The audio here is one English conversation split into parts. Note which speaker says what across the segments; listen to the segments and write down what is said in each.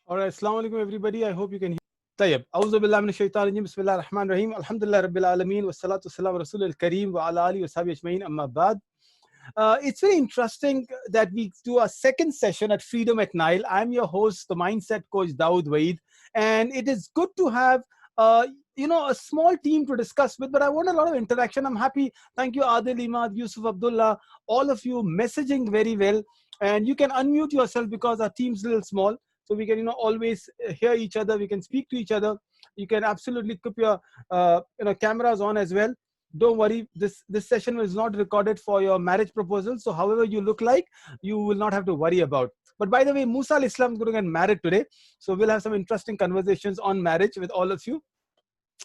Speaker 1: All right, assalamu alaikum everybody. I hope you can hear. طيب أعوذ بالله من الشيطان الرجيم بسم الله الرحمن الرحيم الحمد لله رب العالمين والصلاة والسلام على رسول الكريم وعلى آله وصحبه أجمعين أما بعد. It's very interesting that we do a second session at Freedom at Nile. I'm your host, the Mindset Coach Dawood Waid, and it is good to have a small team to discuss with, but I want a lot of interaction. I'm happy. Thank you, Adil Imad, Yusuf Abdullah, all of you messaging very well. And you can unmute yourself because our team's a little small. So we can, always hear each other. We can speak to each other. You can absolutely keep your, cameras on as well. Don't worry, this session is not recorded for your marriage proposal. So however you look like, you will not have to worry about. But by the way, Musa al-Islam is going to get married today. So we'll have some interesting conversations on marriage with all of you.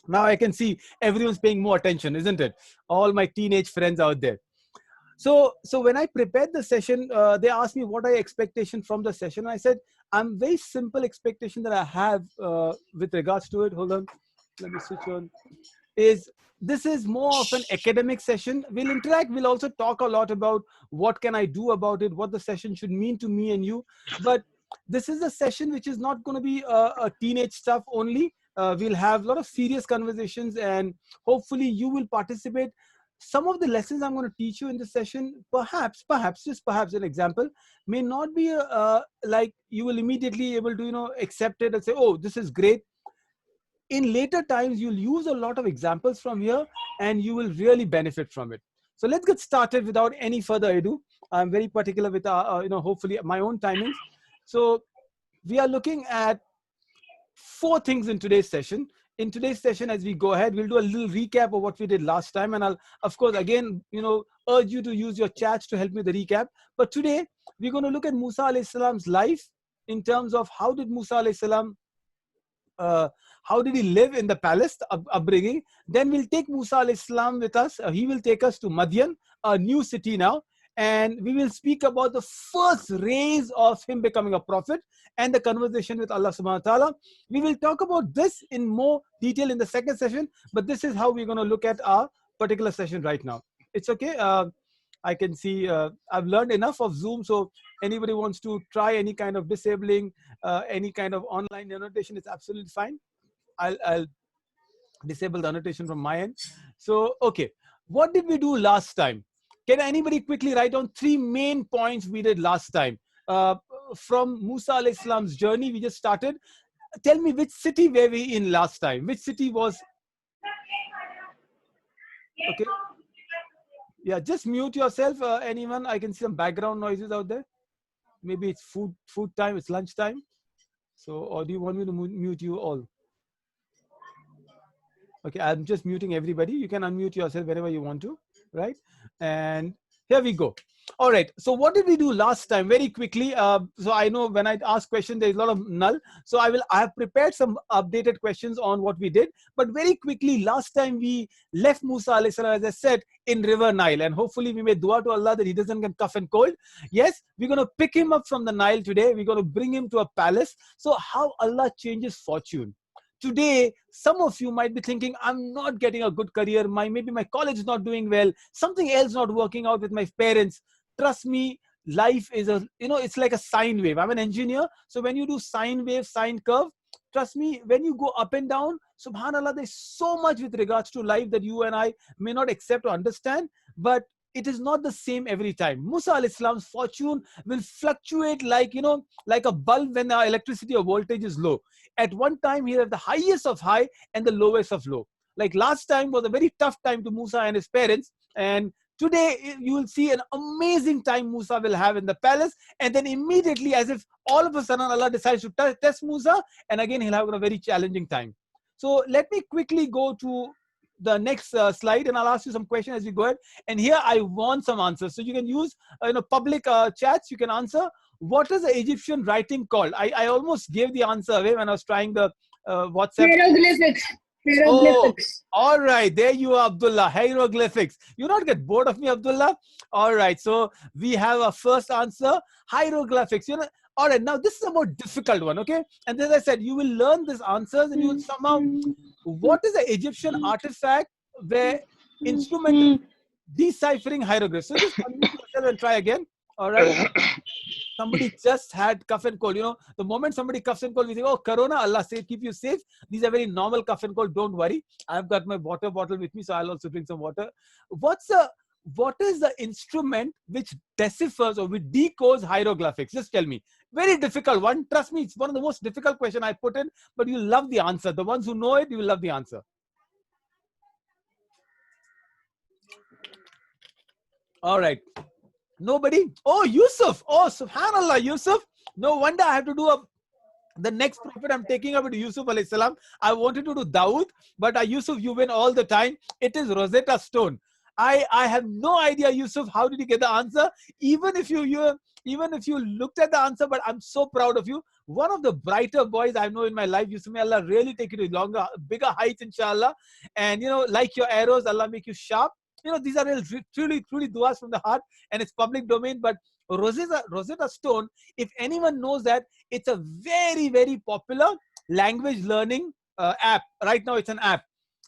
Speaker 1: Now I can see everyone's paying more attention, isn't it? All my teenage friends out there. So when I prepared the session, they asked me what are your expectations from the session. I said, I'm very simple expectation that I have with regards to it. Hold on, let me switch on. This is more of an academic session. We'll interact. We'll also talk a lot about what can I do about it, what the session should mean to me and you. But this is a session which is not going to be a teenage stuff only. We'll have a lot of serious conversations, and hopefully you will participate. Some of the lessons I'm going to teach you in this session, perhaps, just perhaps an example, may not be like you will immediately able to, accept it and say, oh, this is great. In later times, you'll use a lot of examples from here and you will really benefit from it. So let's get started without any further ado. I'm very particular with, hopefully my own timings. So we are looking at 4 things in today's session. In today's session, as we go ahead, we'll do a little recap of what we did last time. And I'll, of course, again, urge you to use your chats to help me with the recap. But today, we're going to look at Musa alayhi salam's life in terms of how did Musa alayhi salam, how did he live in the palace, upbringing. Then we'll take Musa alayhi salam with us. He will take us to Madian, a new city now. And we will speak about the first rays of him becoming a prophet and the conversation with Allah subhanahu wa ta'ala. We will talk about this in more detail in the second session, but this is how we're going to look at our particular session right now. It's okay. I can see I've learned enough of Zoom, so anybody wants to try any kind of disabling, any kind of online annotation, it's absolutely fine. I'll disable the annotation from my end. So, okay. What did we do last time? Can anybody quickly write down 3 main points we did last time? from Musa alayhi salam's journey. We just started. Tell me, which city were we in last time? Which city was? Okay. Yeah, just mute yourself. Anyone? I can see some background noises out there. Maybe it's food time. It's lunch time. So, or do you want me to mute you all? Okay, I'm just muting everybody. You can unmute yourself whenever you want to, right? And here we go. All right. So what did we do last time? Very quickly. So I know when I ask questions, there's a lot of null. So I have prepared some updated questions on what we did. But very quickly, last time we left Musa alayhi salam, as I said, in River Nile. And hopefully we made dua to Allah that he doesn't get cough and cold. Yes, we're going to pick him up from the Nile today. We're going to bring him to a palace. So how Allah changes fortune. Today, some of you might be thinking, I'm not getting a good career. Maybe my college is not doing well. Something else not working out with my parents. Trust me, life is it's like a sine wave. I'm an engineer. So when you do sine wave, sine curve, trust me, when you go up and down, subhanAllah, there's so much with regards to life that you and I may not accept or understand. But it is not the same every time. Musa alayhi salam's fortune will fluctuate like a bulb when the electricity or voltage is low. At one time, he has the highest of high and the lowest of low. Like last time was a very tough time to Musa and his parents. And today, you will see an amazing time Musa will have in the palace. And then immediately, as if all of a sudden Allah decides to test Musa, and again, he'll have a very challenging time. So let me quickly go to the next slide, and I'll ask you some questions as we go ahead. And here I want some answers. So you can use public chats. You can answer. What is the Egyptian writing called? I almost gave the answer away when I was trying the WhatsApp.
Speaker 2: Hieroglyphics.
Speaker 1: Oh, all right. There you are, Abdullah. Hieroglyphics. You not get bored of me, Abdullah? All right. So we have a first answer. Hieroglyphics. All right. Now this is a more difficult one. Okay. And as I said, you will learn these answers and you will somehow. What is the Egyptian artifact where instrument deciphering hieroglyphs? So just unmute yourself and try again. All right. Somebody just had cough and cold. The moment somebody coughs and cold, we say, oh, Corona, Allah say, keep you safe. These are very normal cough and cold. Don't worry. I've got my water bottle with me, so I'll also drink some water. What is the instrument which deciphers or which decodes hieroglyphics? Just tell me. Very difficult one. Trust me, it's one of the most difficult questions I put in, but you'll love the answer. The ones who know it, you will love the answer. All right. Nobody? Oh, Yusuf. Oh, subhanallah, Yusuf. No wonder I have to do the next prophet I'm taking up to Yusuf alayhi salam. I wanted to do Dawood, but Yusuf, you win all the time. It is Rosetta Stone. I have no idea, Yusuf, how did you get the answer? Even if you looked at the answer, but I'm so proud of you. One of the brighter boys I know in my life. Yusuf, may Allah really take you to longer, bigger heights, inshallah. And like your arrows, Allah make you sharp. These are truly duas from the heart, and it's public domain. But Rosetta Stone, if anyone knows that, it's a very, very popular language learning app. Right now, it's an app.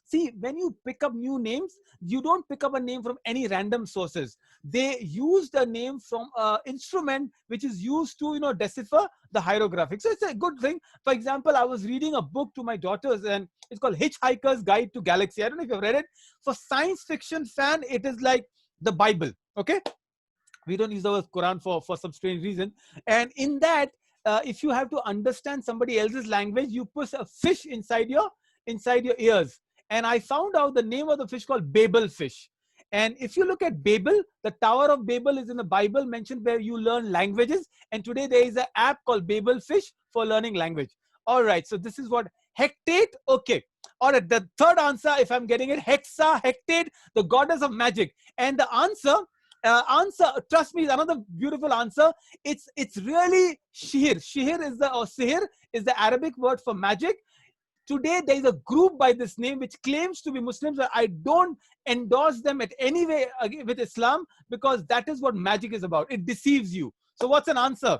Speaker 1: See, when you pick up new names, you don't pick up a name from any random sources. They use the name from an instrument which is used to, decipher the hieroglyphics. So it's a good thing. For example, I was reading a book to my daughters, and it's called Hitchhiker's Guide to Galaxy. I don't know if you've read it. For science fiction fan, it is like the Bible. Okay, we don't use the word Quran for some strange reason. And in that, if you have to understand somebody else's language, you put a fish inside your ears. And I found out the name of the fish called Babel fish. And if you look at Babel, the Tower of Babel is in the Bible mentioned where you learn languages. And today there is an app called Babel Fish for learning language. All right. So this is what Hecate. Okay. All right. The third answer, if I'm getting it, Hecate, the goddess of magic. And the answer, trust me, is another beautiful answer. It's really Shihir. Sihir is the Arabic word for magic. Today, there is a group by this name which claims to be Muslims. I don't endorse them at any way with Islam, because that is what magic is about. It deceives you. So what's an answer?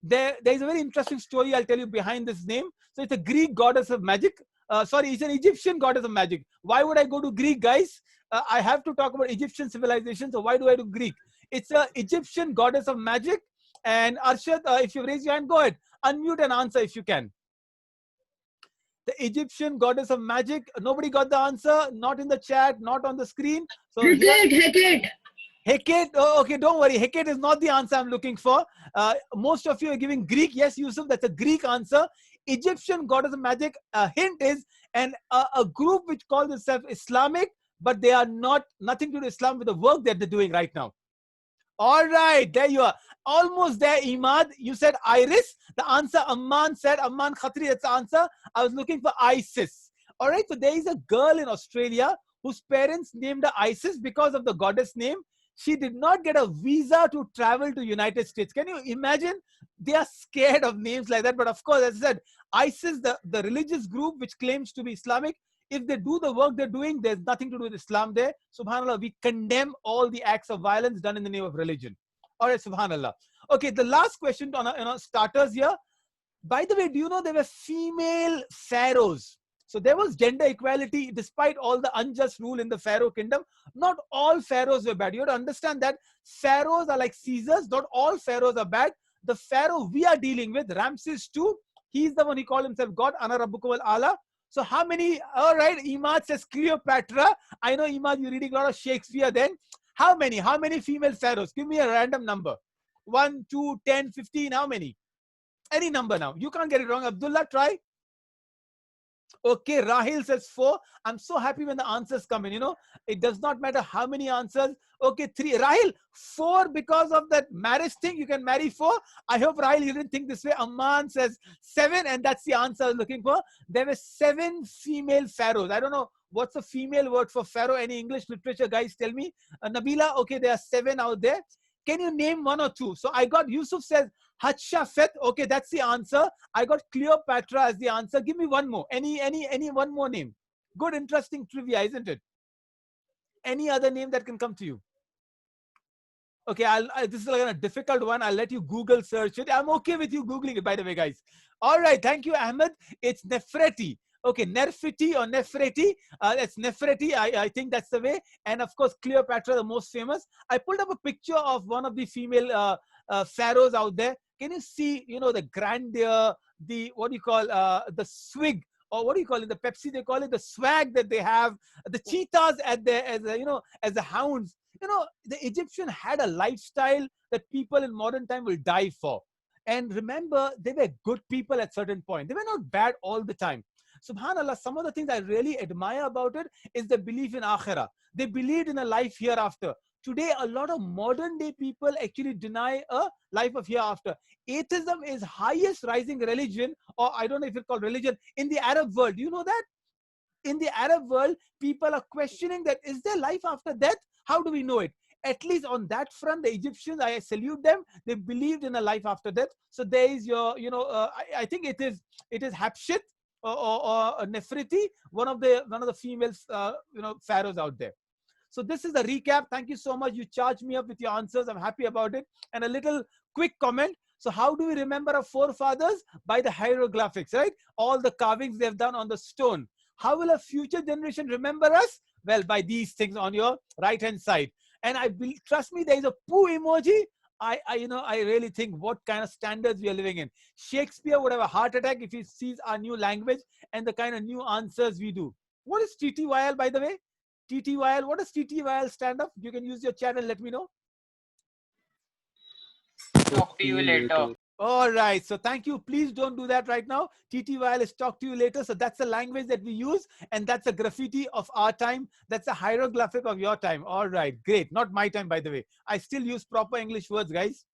Speaker 1: There is a very interesting story I'll tell you behind this name. So it's a Greek goddess of magic. It's an Egyptian goddess of magic. Why would I go to Greek, guys? I have to talk about Egyptian civilization. So why do I do Greek? It's an Egyptian goddess of magic. And Arshad, if you raise your hand, go ahead. Unmute and answer if you can. The Egyptian goddess of magic. Nobody got the answer. Not in the chat, not on the screen. So
Speaker 2: Hecate.
Speaker 1: Hecate, oh, okay, don't worry. Hecate is not the answer I'm looking for. Most of you are giving Greek. Yes, Yusuf, that's a Greek answer. Egyptian goddess of magic. Hint is a group which calls itself Islamic, but they are nothing to do with Islam with the work that they're doing right now. All right, there you are. Almost there, Imad. You said Iris. The answer Amman said, Amman Khatri, that's the answer. I was looking for Isis. All right, so there is a girl in Australia whose parents named her Isis because of the goddess name. She did not get a visa to travel to United States. Can you imagine? They are scared of names like that. But of course, as I said, ISIS, the religious group which claims to be Islamic, if they do the work they're doing, there's nothing to do with Islam there. Subhanallah, we condemn all the acts of violence done in the name of religion. All right, Subhanallah. Okay, the last question on starters here. By the way, do you know there were female pharaohs? So there was gender equality despite all the unjust rule in the Pharaoh kingdom. Not all pharaohs were bad. You have to understand that pharaohs are like Caesars. Not all pharaohs are bad. The pharaoh we are dealing with, Ramses II, he's the one he called himself God, Ana Rabbukum al-Ala. So how many, all right, Imad says Cleopatra. I know, Imad, you're reading a lot of Shakespeare then. How many female pharaohs? Give me a random number. 1, 2, 10, 15, how many? Any number now. You can't get it wrong. Abdullah, try. Okay, Rahil says 4. I'm so happy when the answers come in. You know, it does not matter how many answers. Okay, 3. Rahil, 4 because of that marriage thing. You can marry 4. I hope, Rahil, you didn't think this way. Amman says 7, and that's the answer I was looking for. There were 7 female pharaohs. I don't know what's the female word for pharaoh. Any English literature guys tell me? Nabila, okay, there are 7 out there. Can you name 1 or 2? So I got Yusuf says Hatshepsut. Okay, that's the answer. I got Cleopatra as the answer. Give me one more. Any one more name. Good, interesting trivia, isn't it? Any other name that can come to you? Okay, this is like a difficult one. I'll let you Google search it. I'm okay with you Googling it, by the way, guys. All right, thank you, Ahmed. It's Nefertiti. Okay, Nefertiti or Nefertiti. It's Nefertiti. I think that's the way. And of course, Cleopatra, the most famous. I pulled up a picture of one of the female pharaohs out there. Can you see, you know, the grandeur, the, what do you call, the swig, or what do you call it? The Pepsi, they call it the swag that they have. The cheetahs as the hounds. You know, the Egyptian had a lifestyle that people in modern time will die for. And remember, they were good people at certain point. They were not bad all the time. Subhanallah, some of the things I really admire about it is the belief in akhirah. They believed in a life hereafter. Today, a lot of modern day people actually deny a life of hereafter. Atheism is highest rising religion, or I don't know if it's called religion, in the Arab world. Do you know that? In the Arab world, people are questioning that, is there life after death? How do we know it? At least on that front, the Egyptians, I salute them. They believed in a life after death. So there is your, I think it is Hatshepsut or Nefertiti, one of the female, pharaohs out there. So this is the recap. Thank you so much. You charged me up with your answers. I'm happy about it. And a little quick comment. So how do we remember our forefathers? By the hieroglyphics, right? All the carvings they've done on the stone. How will a future generation remember us? Well, by these things on your right-hand side. And trust me, there is a poo emoji. I really think what kind of standards we are living in. Shakespeare would have a heart attack if he sees our new language and the kind of new answers we do. What is TTYL, by the way? TTYL, what does TTYL stand up? You can use your chat and let me know.
Speaker 2: Talk to you later.
Speaker 1: All right. So thank you. Please don't do that right now. TTYL is talk to you later. So that's the language that we use. And that's a graffiti of our time. That's a hieroglyphic of your time. All right. Great. Not my time, by the way. I still use proper English words, guys.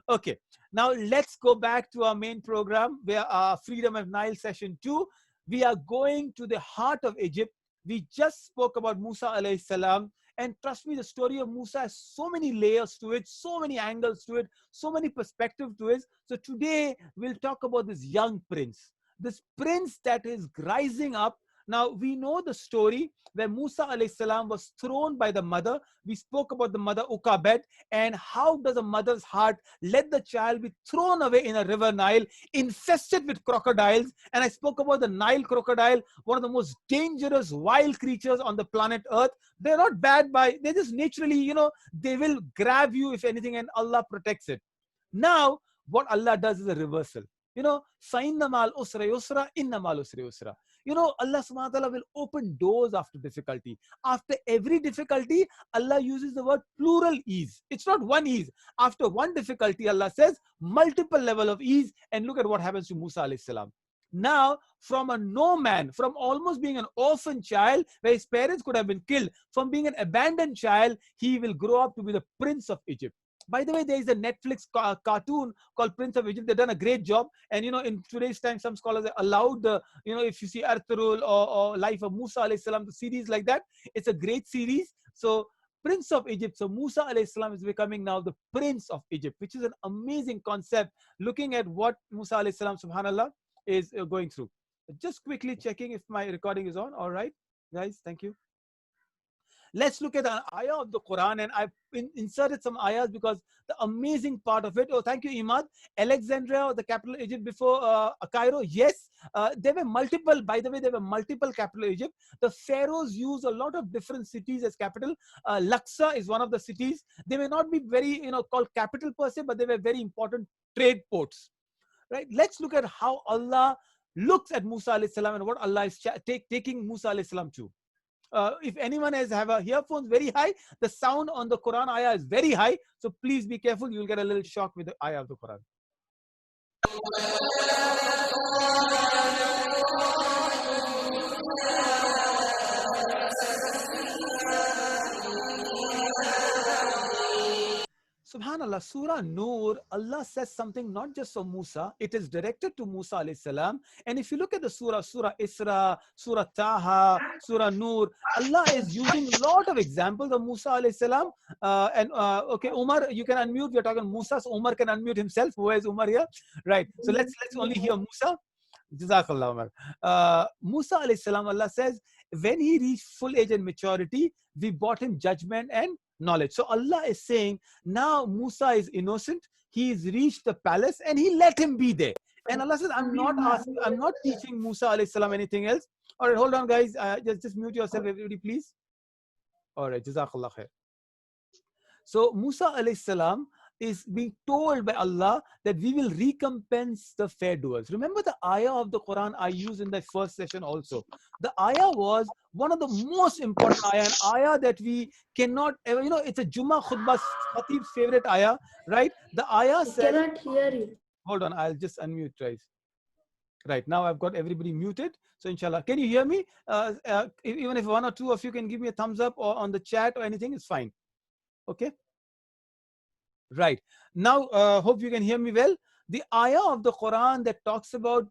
Speaker 1: Okay. Now let's go back to our main program, where our Freedom of Nile session 2. We are going to the heart of Egypt. We just spoke about Musa alayhi salam. And trust me, the story of Musa has so many layers to it, so many angles to it, so many perspectives to it. So today we'll talk about this young prince that is rising up. Now we know the story where Musa alayhi salam was thrown by the mother. We spoke about the mother Ukabet, and how does a mother's heart let the child be thrown away in a river Nile, infested with crocodiles. And I spoke about the Nile crocodile, one of the most dangerous wild creatures on the planet Earth. They're not bad they're just naturally, they will grab you if anything, and Allah protects it. Now, what Allah does is a reversal. فَإِنَّ مَعَ الْأُسْرِ يُسْرًا إِنَّ مَعَ الْأُسْرِ يُسْرًا. Allah subhanahu wa ta'ala will open doors after difficulty. After every difficulty, Allah uses the word plural ease. It's not one ease. After one difficulty, Allah says multiple level of ease. And look at what happens to Musa alayhi salam. Now, from a no man, from almost being an orphan child where his parents could have been killed, from being an abandoned child, he will grow up to be the Prince of Egypt. By the way, there is a Netflix cartoon called Prince of Egypt. They've done a great job. And, in today's time, some scholars are allowed the, if you see Arturul or Life of Musa alayhi salam, the series like that, it's a great series. So, Prince of Egypt. So, Musa alayhi salam is becoming now the Prince of Egypt, which is an amazing concept. Looking at what Musa alayhi salam, subhanallah, is going through. Just quickly checking if my recording is on. All right, guys, thank you. Let's look at an ayah of the Quran, and I've inserted some ayahs because the amazing part of it. Oh, thank you, Imad. Alexandria, the capital Egypt before Cairo. Yes, there were multiple. By the way, there were multiple capital Egypt. The pharaohs use a lot of different cities as capital. Luxor is one of the cities. They may not be very, called capital per se, but they were very important trade ports. Right? Let's look at how Allah looks at Musa alayhi salam and what Allah is taking Musa alayhi salam to. If anyone has have a earphones very high, the sound on the Quran ayah is very high. So please be careful. You'll get a little shock with the ayah of the Quran. Subhanallah, Surah Nur, Allah says something not just for Musa, it is directed to Musa alayhi salam. And if you look at the Surah Isra, Surah Taha, Surah Nur, Allah is using a lot of examples of Musa alayhi salam. Okay, Umar, you can unmute. We're talking Musa, so Umar can unmute himself. Where is Umar here? Right. So let's only hear Musa. Jazakallah, Umar. Musa alayhi salam, Allah says, when he reached full age and maturity, we brought him judgment and knowledge. So Allah is saying, now Musa is innocent. He's reached the palace and he let him be there. And Allah says, I'm not teaching Musa alayhi salam anything else. All right, hold on, guys. Just mute yourself, everybody, please. All right, Jazakallah khair. So Musa alayhi salam is being told by Allah that we will recompense the fair doers. Remember the ayah of the Quran I used in the first session also. The ayah was one of the most important ayah, an ayah that we cannot ever, it's a Jummah khutbah, Khatib's favorite ayah, right? The ayah said,
Speaker 3: I cannot hear you.
Speaker 1: Hold on, I'll just unmute, guys. Right, now I've got everybody muted. So inshallah, can you hear me? Even if one or two of you can give me a thumbs up or on the chat or anything, it's fine. Okay. Right. Now, hope you can hear me well. The ayah of the Quran that talks about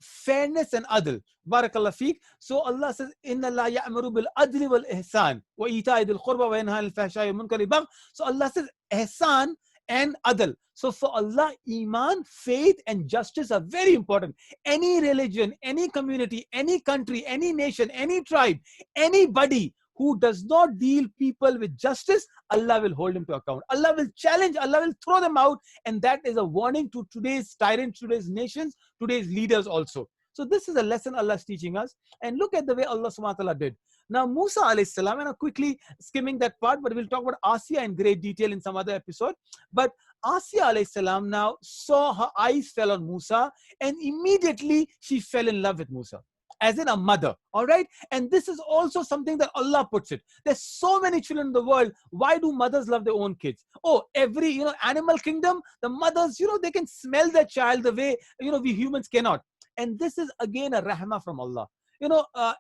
Speaker 1: fairness and adl. Barakallah feek. So Allah says, Inna Allah ya'muru bil adli wal ihsan wa ita'i dil qurba wa yanha al fahsha'i wal munkari bagh. So Allah says, ihsan and adl. So for Allah, iman, faith and justice are very important. Any religion, any community, any country, any nation, any tribe, anybody who does not deal people with justice, Allah will hold him to account. Allah will challenge, Allah will throw them out. And that is a warning to today's tyrants, today's nations, today's leaders also. So this is a lesson Allah is teaching us. And look at the way Allah subhanahu wa ta'ala did. Now Musa alayhi salam, and I'm quickly skimming that part, but we'll talk about Asiya in great detail in some other episode. But Asiya alayhi salam now saw her eyes fell on Musa and immediately she fell in love with Musa. As in a mother, all right? And this is also something that Allah puts it. There's so many children in the world. Why do mothers love their own kids? Oh, every, animal kingdom, the mothers, they can smell their child the way, we humans cannot. And this is again a rahmah from Allah.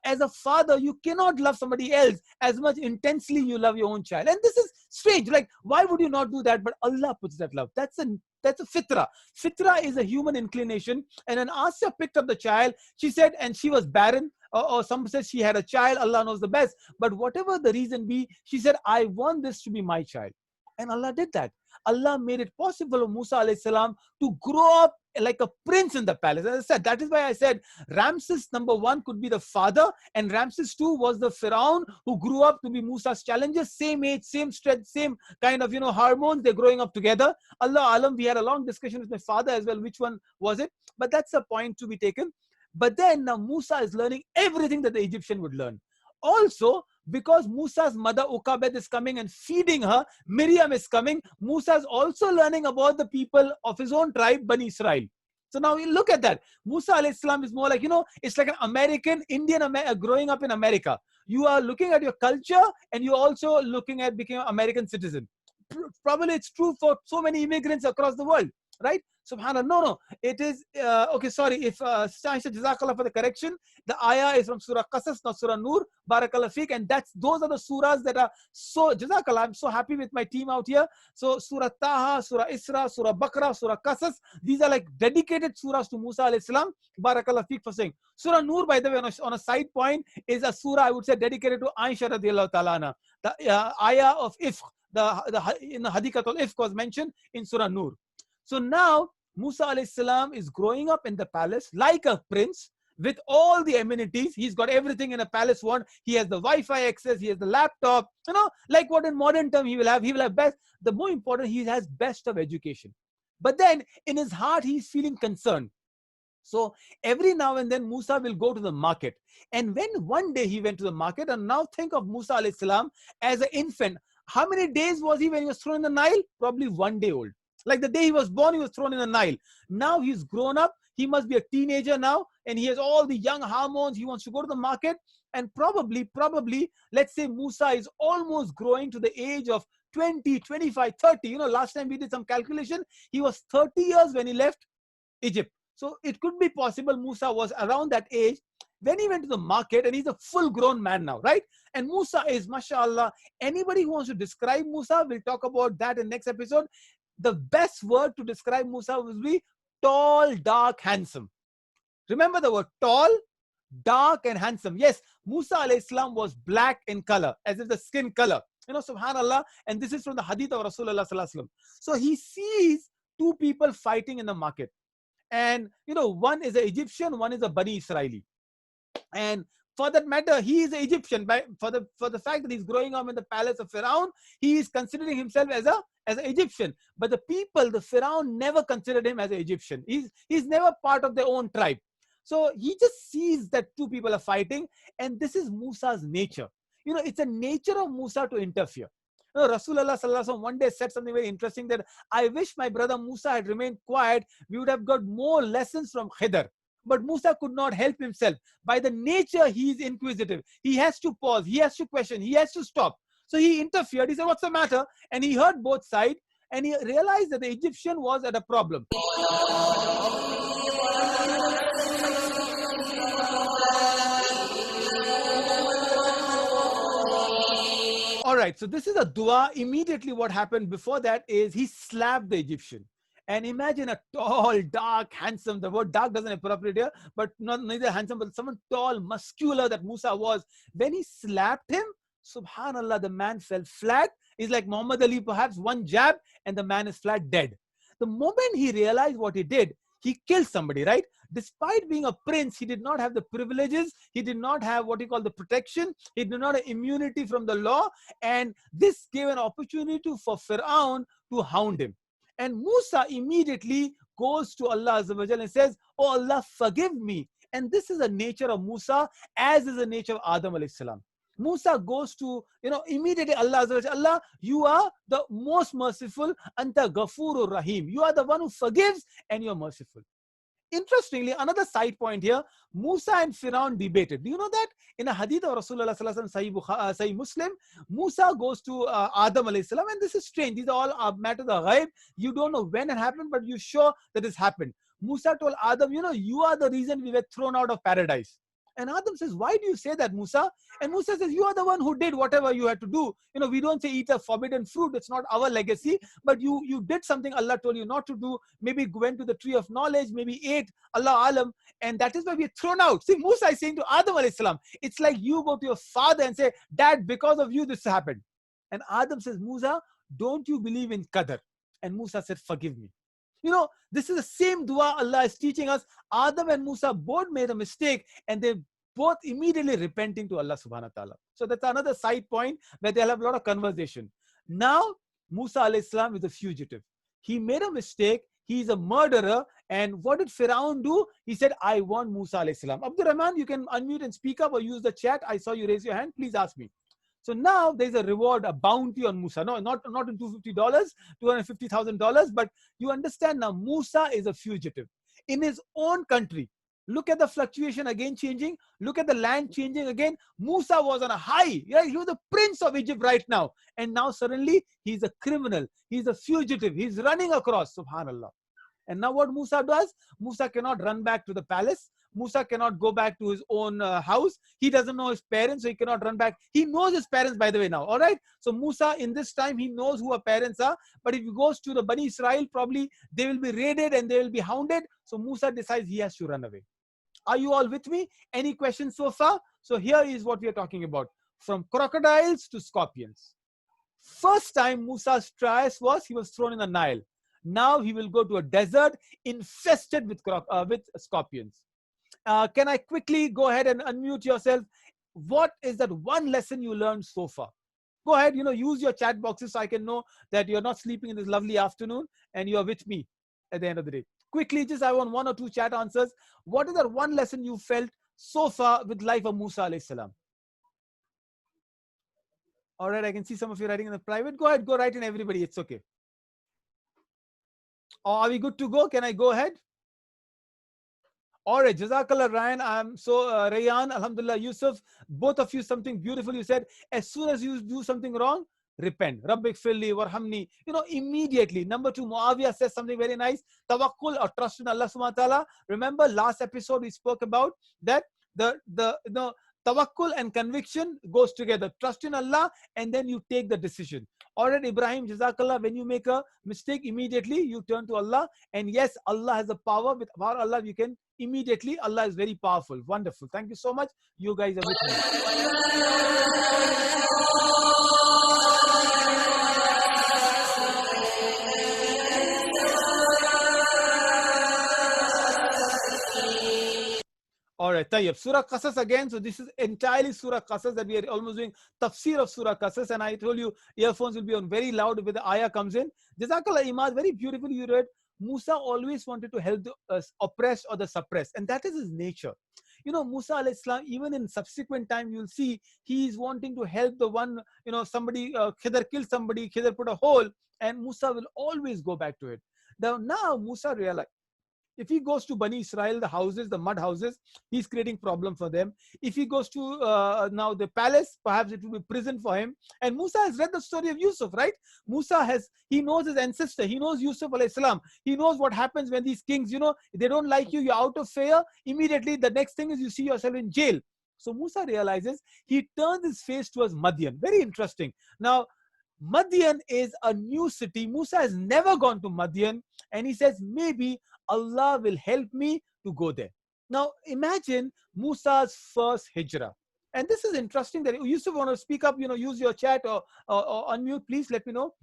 Speaker 1: As a father, you cannot love somebody else as much intensely you love your own child. And this is strange. Like, why would you not do that? But Allah puts that love. That's a fitra. Fitra is a human inclination. And when Asya picked up the child, she said, and she was barren, or some said she had a child, Allah knows the best. But whatever the reason be, she said, I want this to be my child. And Allah did that. Allah made it possible for Musa alayhi salam to grow up like a prince in the palace. As I said, that is why I said Ramses #1 could be the father, and Ramses II was the Pharaoh who grew up to be Musa's challenger. Same age, same strength, same kind of hormones. They're growing up together. Allah alam, we had a long discussion with my father as well. Which one was it? But that's a point to be taken. But then now Musa is learning everything that the Egyptian would learn. Also, because Musa's mother Ukabet is coming and feeding her, Miriam is coming, Musa is also learning about the people of his own tribe, Bani Israel. So now you look at that. Musa alayhi salam is more like, it's like an American, growing up in America. You are looking at your culture and you're also looking at becoming an American citizen. Probably it's true for so many immigrants across the world, right? Subhanallah. No. It is, okay, sorry. If Aisha, Jazakallah for the correction. The ayah is from Surah Qasas, not Surah Nur. Barakallah fiqh. And those are the surahs that are so, Jazakallah. I'm so happy with my team out here. So Surah Taha, Surah Isra, Surah Baqarah, Surah Qasas. These are like dedicated surahs to Musa alayhi salam. Barakallah fiqh for saying. Surah Nur, by the way, on a side point, is a surah, I would say, dedicated to Aisha radiallahu ta'ala anha. The ayah of ifq. In the Hadikatul Ifq was mentioned in Surah Nur. So now Musa alayhi salam is growing up in the palace like a prince with all the amenities. He's got everything in a palace one. He has the Wi-Fi access. He has the laptop. Like what in modern term he will have. He will have best. The more important, he has best of education. But then in his heart, he's feeling concerned. So every now and then Musa will go to the market. And when one day he went to the market, and now think of Musa alayhi salam as an infant. How many days was he when he was thrown in the Nile? Probably 1 day old. Like the day he was born, he was thrown in the Nile. Now he's grown up. He must be a teenager now. And he has all the young hormones. He wants to go to the market. And probably, let's say Musa is almost growing to the age of 20, 25, 30. Last time we did some calculation. He was 30 years when he left Egypt. So it could be possible Musa was around that age when he went to the market, and he's a full-grown man now, right? And Musa is, mashallah, anybody who wants to describe Musa, we'll talk about that in next episode. The best word to describe Musa would be tall, dark, handsome. Remember the word tall, dark, and handsome. Yes, Musa alayhi salam was black in color, as if the skin color. Subhanallah. And this is from the hadith of Rasulullah sallallahu alaihi wasallam. So he sees two people fighting in the market. And, one is an Egyptian, one is a Bani Israeli. And for that matter, he is an Egyptian. For the fact that he's growing up in the palace of Pharaoh, he is considering himself as an Egyptian. But the Pharaoh never considered him as an Egyptian. He's never part of their own tribe. So he just sees that two people are fighting, and this is Musa's nature. It's a nature of Musa to interfere. Rasulullah sallallahu alaihi wasallam one day said something very interesting, that I wish my brother Musa had remained quiet. We would have got more lessons from Khidr. But Musa could not help himself. By the nature, he is inquisitive. He has to pause. He has to question. He has to stop. So he interfered. He said, what's the matter? And he heard both sides. And he realized that the Egyptian was at a problem. All right. So this is a dua. Immediately what happened before that is he slapped the Egyptian. And imagine a tall, dark, handsome. The word dark doesn't appropriate here, but neither handsome, but someone tall, muscular that Musa was. When he slapped him, subhanallah, the man fell flat. He's like Muhammad Ali, perhaps one jab, and the man is flat dead. The moment he realized what he did, he killed somebody, right? Despite being a prince, he did not have the privileges. He did not have what you call the protection. He did not have immunity from the law. And this gave an opportunity for Pharaoh to hound him. And Musa immediately goes to Allah Azza wa Jalla and says, oh Allah, forgive me. And this is the nature of Musa, as is the nature of Adam alayhi salam. Musa goes to, immediately Allah Azza wa Jalla, Allah, you are the most merciful, Anta Ghafurur Rahim. You are the one who forgives and you are merciful. Interestingly, another side point here, Musa and Pharaoh debated. Do you know that? In a hadith of Rasulullah sallallahu alaihi wasallam, Sahih Muslim, Musa goes to Adam alayhi salam, and this is strange. These are all matters of ghaib. You don't know when it happened, but you're sure that this happened. Musa told Adam, you are the reason we were thrown out of paradise. And Adam says, why do you say that, Musa? And Musa says, you are the one who did whatever you had to do. We don't say eat a forbidden fruit. It's not our legacy. But you did something Allah told you not to do. Maybe went to the tree of knowledge. Maybe ate. Allah alam. And that is why we are thrown out. See, Musa is saying to Adam alayhi salam, it's like you go to your father and say, Dad, because of you, this happened. And Adam says, Musa, don't you believe in Qadr? And Musa said, forgive me. This is the same dua Allah is teaching us. Adam and Musa both made a mistake, and they both immediately repenting to Allah subhanahu wa ta'ala. So that's another side point where they'll have a lot of conversation. Now, Musa alayhi salam is a fugitive. He made a mistake. He's a murderer. And what did Pharaoh do? He said, I want Musa alayhi salam. Abdul Rahman, you can unmute and speak up or use the chat. I saw you raise your hand. Please ask me. So now there's a reward, a bounty on Musa. No, not in $250, $250,000, but you understand now Musa is a fugitive. in his own country. Look at the fluctuation again changing. Look at the land changing again. Musa was on a high. Yeah, he was the prince of Egypt right now. And now suddenly he's a criminal. He's a fugitive. He's running across. Subhanallah. And now what Musa does? Musa cannot run back to the palace. Musa cannot go back to his own house. He doesn't know his parents, so he cannot run back. He knows his parents, by the way, now. All right. So Musa, in this time, he knows who her parents are. But if he goes to the Bani Israel, probably they will be raided and they will be hounded. So Musa decides he has to run away. Are you all with me? Any questions so far? So here is what we are talking about. From crocodiles to scorpions. First time Musa's trials was he was thrown in the Nile. Now he will go to a desert infested with scorpions. Can I quickly go ahead and unmute yourself? What is that one lesson you learned so far? Go ahead, use your chat boxes so I can know that you're not sleeping in this lovely afternoon and you're with me at the end of the day. Quickly, just I want 1 or 2 chat answers. What is that one lesson you felt so far with life of Musa alayhi salam? All right, I can see some of you writing in the private. Go ahead, go write in everybody. It's okay. Or are we good to go? Can I go ahead? All right, Jazakallah, Ryan. I'm so Rayan, Alhamdulillah, Yusuf, both of you something beautiful. You said, as soon as you do something wrong, repent. Rabbik filli warhamni. Immediately. Number 2, Muawiyah says something very nice. Tawakkul or trust in Allah subhanahu wa ta'ala. Remember last episode we spoke about that the tawakkul and conviction goes together. Trust in Allah and then you take the decision. All right, Ibrahim, Jazakallah, when you make a mistake, immediately you turn to Allah. And yes, Allah has the power. With Allah, you can immediately. Allah is very powerful. Wonderful. Thank you so much. You guys are with me. All right, Tayyib. Surah Qasas again. So this is entirely Surah Qasas that we are almost doing tafsir of Surah Qasas. And I told you earphones will be on very loud when the ayah comes in. Jazakallah Imad, very beautifully you read. Musa always wanted to help the oppressed or the suppressed. And that is his nature. Musa alayhi salam, even in subsequent time, you'll see he is wanting to help the one, somebody, Khidr killed somebody, Khidr put a hole, and Musa will always go back to it. Now Musa realized, if he goes to Bani Israel, the houses, the mud houses, he's creating problem for them. If he goes to now the palace, perhaps it will be prison for him. And Musa has read the story of Yusuf, right? He knows his ancestor. He knows Yusuf alayhi salam. He knows what happens when these kings, they don't like you, you're out of fear. Immediately, the next thing is you see yourself in jail. So Musa realizes, he turns his face towards Madian. Very interesting. Now, Madian is a new city. Musa has never gone to Madian. And he says, maybe Allah will help me to go there. Now, imagine Musa's first hijrah. And this is interesting that Yusuf want to speak up, use your chat or unmute, please let me know.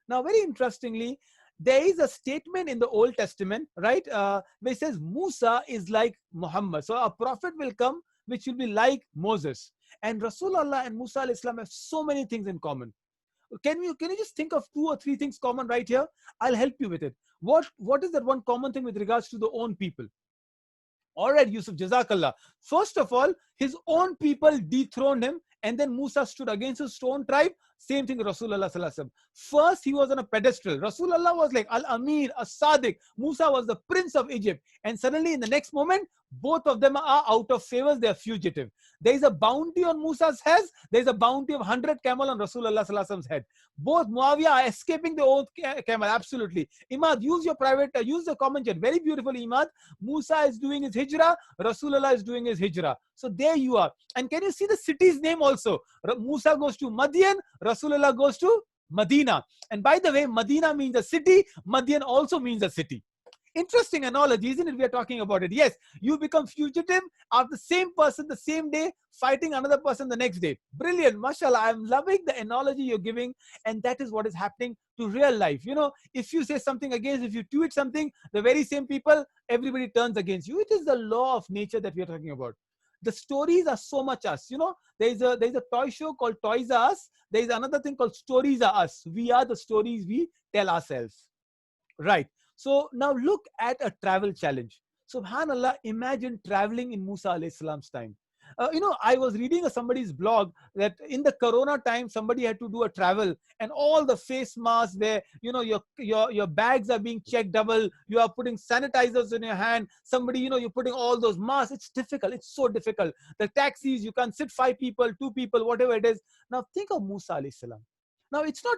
Speaker 1: Now, very interestingly, there is a statement in the Old Testament, right, where it says Musa is like Muhammad. So a prophet will come which will be like Moses. And Rasulullah and Musa alayhi salam have so many things in common. Can you just think of 2 or 3 things common right here? I'll help you with it. What is that one common thing with regards to the own people? All right, Yusuf, Jazakallah. First of all, his own people dethroned him, and then Musa stood against his own tribe. Same thing with Rasulullah sallallahu alaihi wasallam. First, he was on a pedestal. Rasulullah was like Al-Amir, As-Sadiq. Musa was the prince of Egypt. And suddenly, in the next moment, both of them are out of favors. They are fugitive. There is a bounty on Musa's head. There is a bounty of 100 camel on Rasulullah sallallahu alaihi wasallam's head. Both Muawiyah are escaping the old camel. Absolutely. Imad, use your private, use the comment chat. Very beautiful, Imad. Musa is doing his hijrah. Rasulullah is doing his hijrah. So there you are. And can you see the city's name also? Musa goes to Madian. Rasulullah goes to Medina. And by the way, Medina means a city. Madian also means a city. Interesting analogy, isn't it? We are talking about it. Yes, you become fugitive of the same person the same day, fighting another person the next day. Brilliant, mashallah. I'm loving the analogy you're giving, and that is what is happening to real life. If you say something against, if you tweet something, the very same people, everybody turns against you. It is the law of nature that we are talking about. The stories are so much us. There's a toy show called Toys R Us. There's another thing called Stories Are Us. We are the stories we tell ourselves. Right. So now look at a travel challenge. Subhanallah, imagine traveling in Musa alayhi salam's time. I was reading somebody's blog that in the corona time, somebody had to do a travel, and all the face masks where, your bags are being checked double, you are putting sanitizers in your hand, somebody, you're putting all those masks. It's difficult. It's so difficult. The taxis, you can't sit 5 people, 2 people, whatever it is. Now think of Musa alayhi salam. Now, it's not,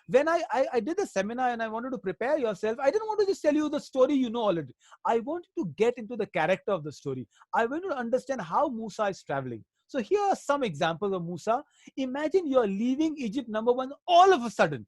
Speaker 1: when I did the seminar and I wanted to prepare yourself, I didn't want to just tell you the story you know already. I wanted to get into the character of the story. I want to understand how Musa is traveling. So here are some examples of Musa. Imagine you're leaving Egypt, number one, all of a sudden.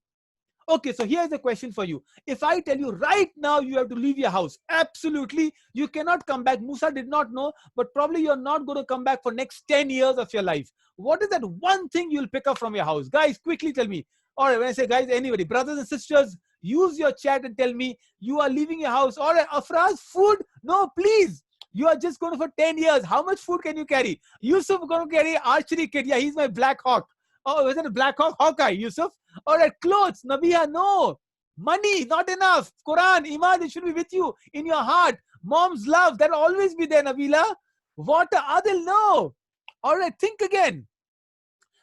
Speaker 1: Okay, so here's a question for you. If I tell you right now you have to leave your house, absolutely, you cannot come back. Musa did not know, but probably you're not going to come back for next 10 years of your life. What is that one thing you'll pick up from your house? Guys, quickly tell me. All right, when I say guys, anybody, brothers and sisters, use your chat and tell me you are leaving your house. All right, Afraz, food? No, please. You are just going for 10 years. How much food can you carry? Yusuf going to carry archery kit. Yeah, he's my Black Hawk. Oh, is it a Black Hawk? Hawkeye, Yusuf? All right, clothes. Nabiha, no. Money, not enough. Quran, Iman, it should be with you in your heart. Mom's love, that'll always be there, Nabila. Water, Adil, no. All right, think again.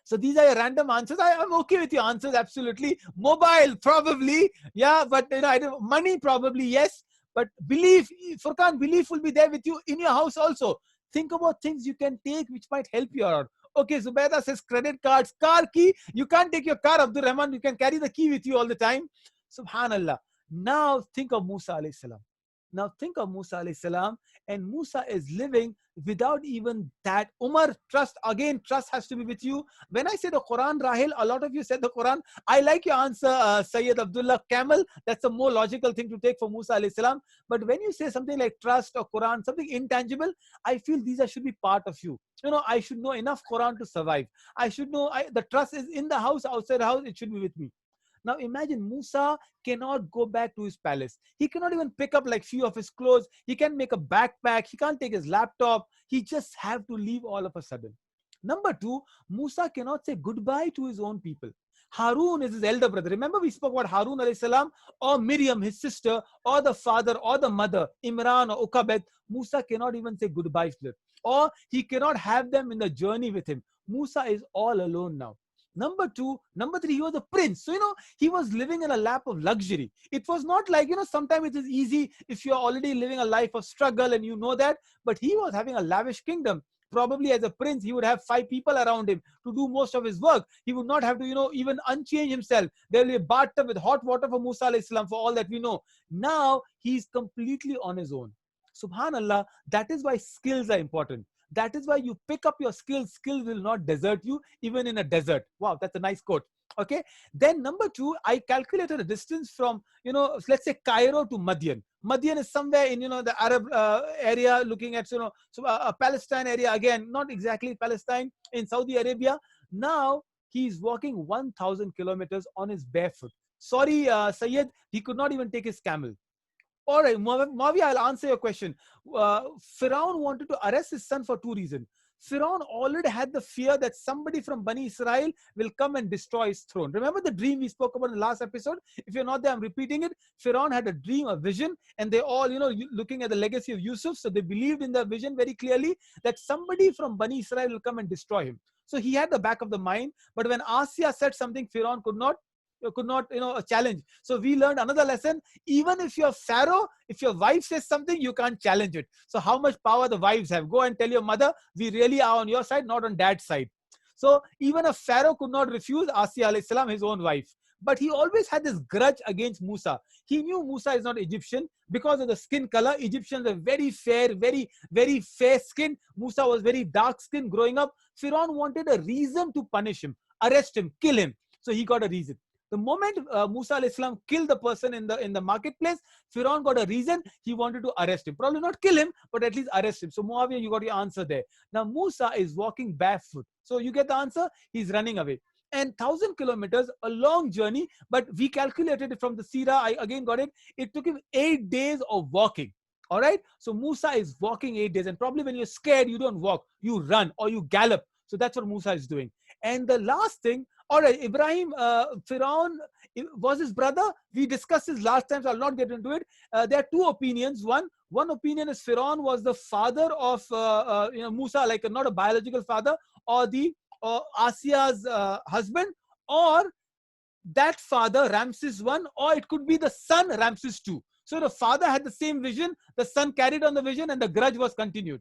Speaker 1: So these are your random answers. I'm okay with your answers, absolutely. Mobile, probably. Yeah, but money, probably, yes. But belief, Furqan, belief will be there with you in your house also. Think about things you can take which might help you out. Okay, Zubaida says credit cards, car key. You can't take your car, Abdul Rahman. You can carry the key with you all the time. Subhanallah. Now think of Musa alayhi salam. Now think of Musa alayhi salam, and Musa is living without even that. Umar, trust has to be with you. When I say the Quran, Rahil, a lot of you said the Quran. I like your answer, Sayyid Abdullah Camel. That's a more logical thing to take for Musa alayhi salam. But when you say something like trust or Quran, something intangible, I feel these should be part of you. I should know enough Quran to survive. I should know the trust is in the house, outside the house, it should be with me. Now imagine Musa cannot go back to his palace. He cannot even pick up like few of his clothes. He can't make a backpack. He can't take his laptop. He just have to leave all of a sudden. Number two, Musa cannot say goodbye to his own people. Harun is his elder brother. Remember we spoke about Harun alayhi salam, or Miriam, his sister, or the father, or the mother, Imran or Uqabet. Musa cannot even say goodbye to them. Or he cannot have them in the journey with him. Musa is all alone now. Number three, he was a prince. So, he was living in a lap of luxury. It was not like, sometimes it is easy if you're already living a life of struggle and you know that. But he was having a lavish kingdom. Probably as a prince, he would have 5 people around him to do most of his work. He would not have to, even unchange himself. There will be a bathtub with hot water for Musa alayhi salam, for all that we know. Now, he's completely on his own. Subhanallah, that is why skills are important. That is why you pick up your skills. Skills will not desert you, even in a desert. Wow, that's a nice quote. Okay. Then number 2, I calculated the distance from, let's say Cairo to Madian. Madian is somewhere in, the Arab area, looking at, Palestine area. Again, not exactly Palestine, in Saudi Arabia. Now, he's walking 1,000 kilometers on his barefoot. Sorry, Sayyid, he could not even take his camel. All right, Mavi, I'll answer your question. Firaun wanted to arrest his son for 2 reasons. Firaun already had the fear that somebody from Bani Israel will come and destroy his throne. Remember the dream we spoke about in the last episode? If you're not there, I'm repeating it. Firaun had a dream, a vision, and they all, looking at the legacy of Yusuf, so they believed in the vision very clearly that somebody from Bani Israel will come and destroy him. So he had the back of the mind, but when Asya said something, Firaun could not challenge. So we learned another lesson. Even if you're Pharaoh, if your wife says something, you can't challenge it. So how much power the wives have. Go and tell your mother, we really are on your side, not on dad's side. So even a Pharaoh could not refuse Asya alayhi salam, his own wife. But he always had this grudge against Musa. He knew Musa is not Egyptian because of the skin color. Egyptians are very fair, very, very fair skin. Musa was very dark skinned growing up. Firaun wanted a reason to punish him, arrest him, kill him. So he got a reason. The moment Musa alayhi salam killed the person in the marketplace, Firaun got a reason. He wanted to arrest him. Probably not kill him, but at least arrest him. So Muawiyah, you got your answer there. Now Musa is walking barefoot. So you get the answer. He's running away. And 1,000 kilometers, a long journey, but we calculated it from the Sira. I again got it. It took him 8 days of walking. All right. So Musa is walking 8 days. And probably when you're scared, you don't walk, you run or you gallop. So that's what Musa is doing. And the last thing, All right, Ibrahim, Firaun was his brother. We discussed this last time, so I'll not get into it. There are two opinions. One opinion is Firaun was the father of Musa, like not a biological father, or the Asia's husband, or that father Ramses I, or it could be the son Ramses II. So the father had the same vision, the son carried on the vision, and the grudge was continued.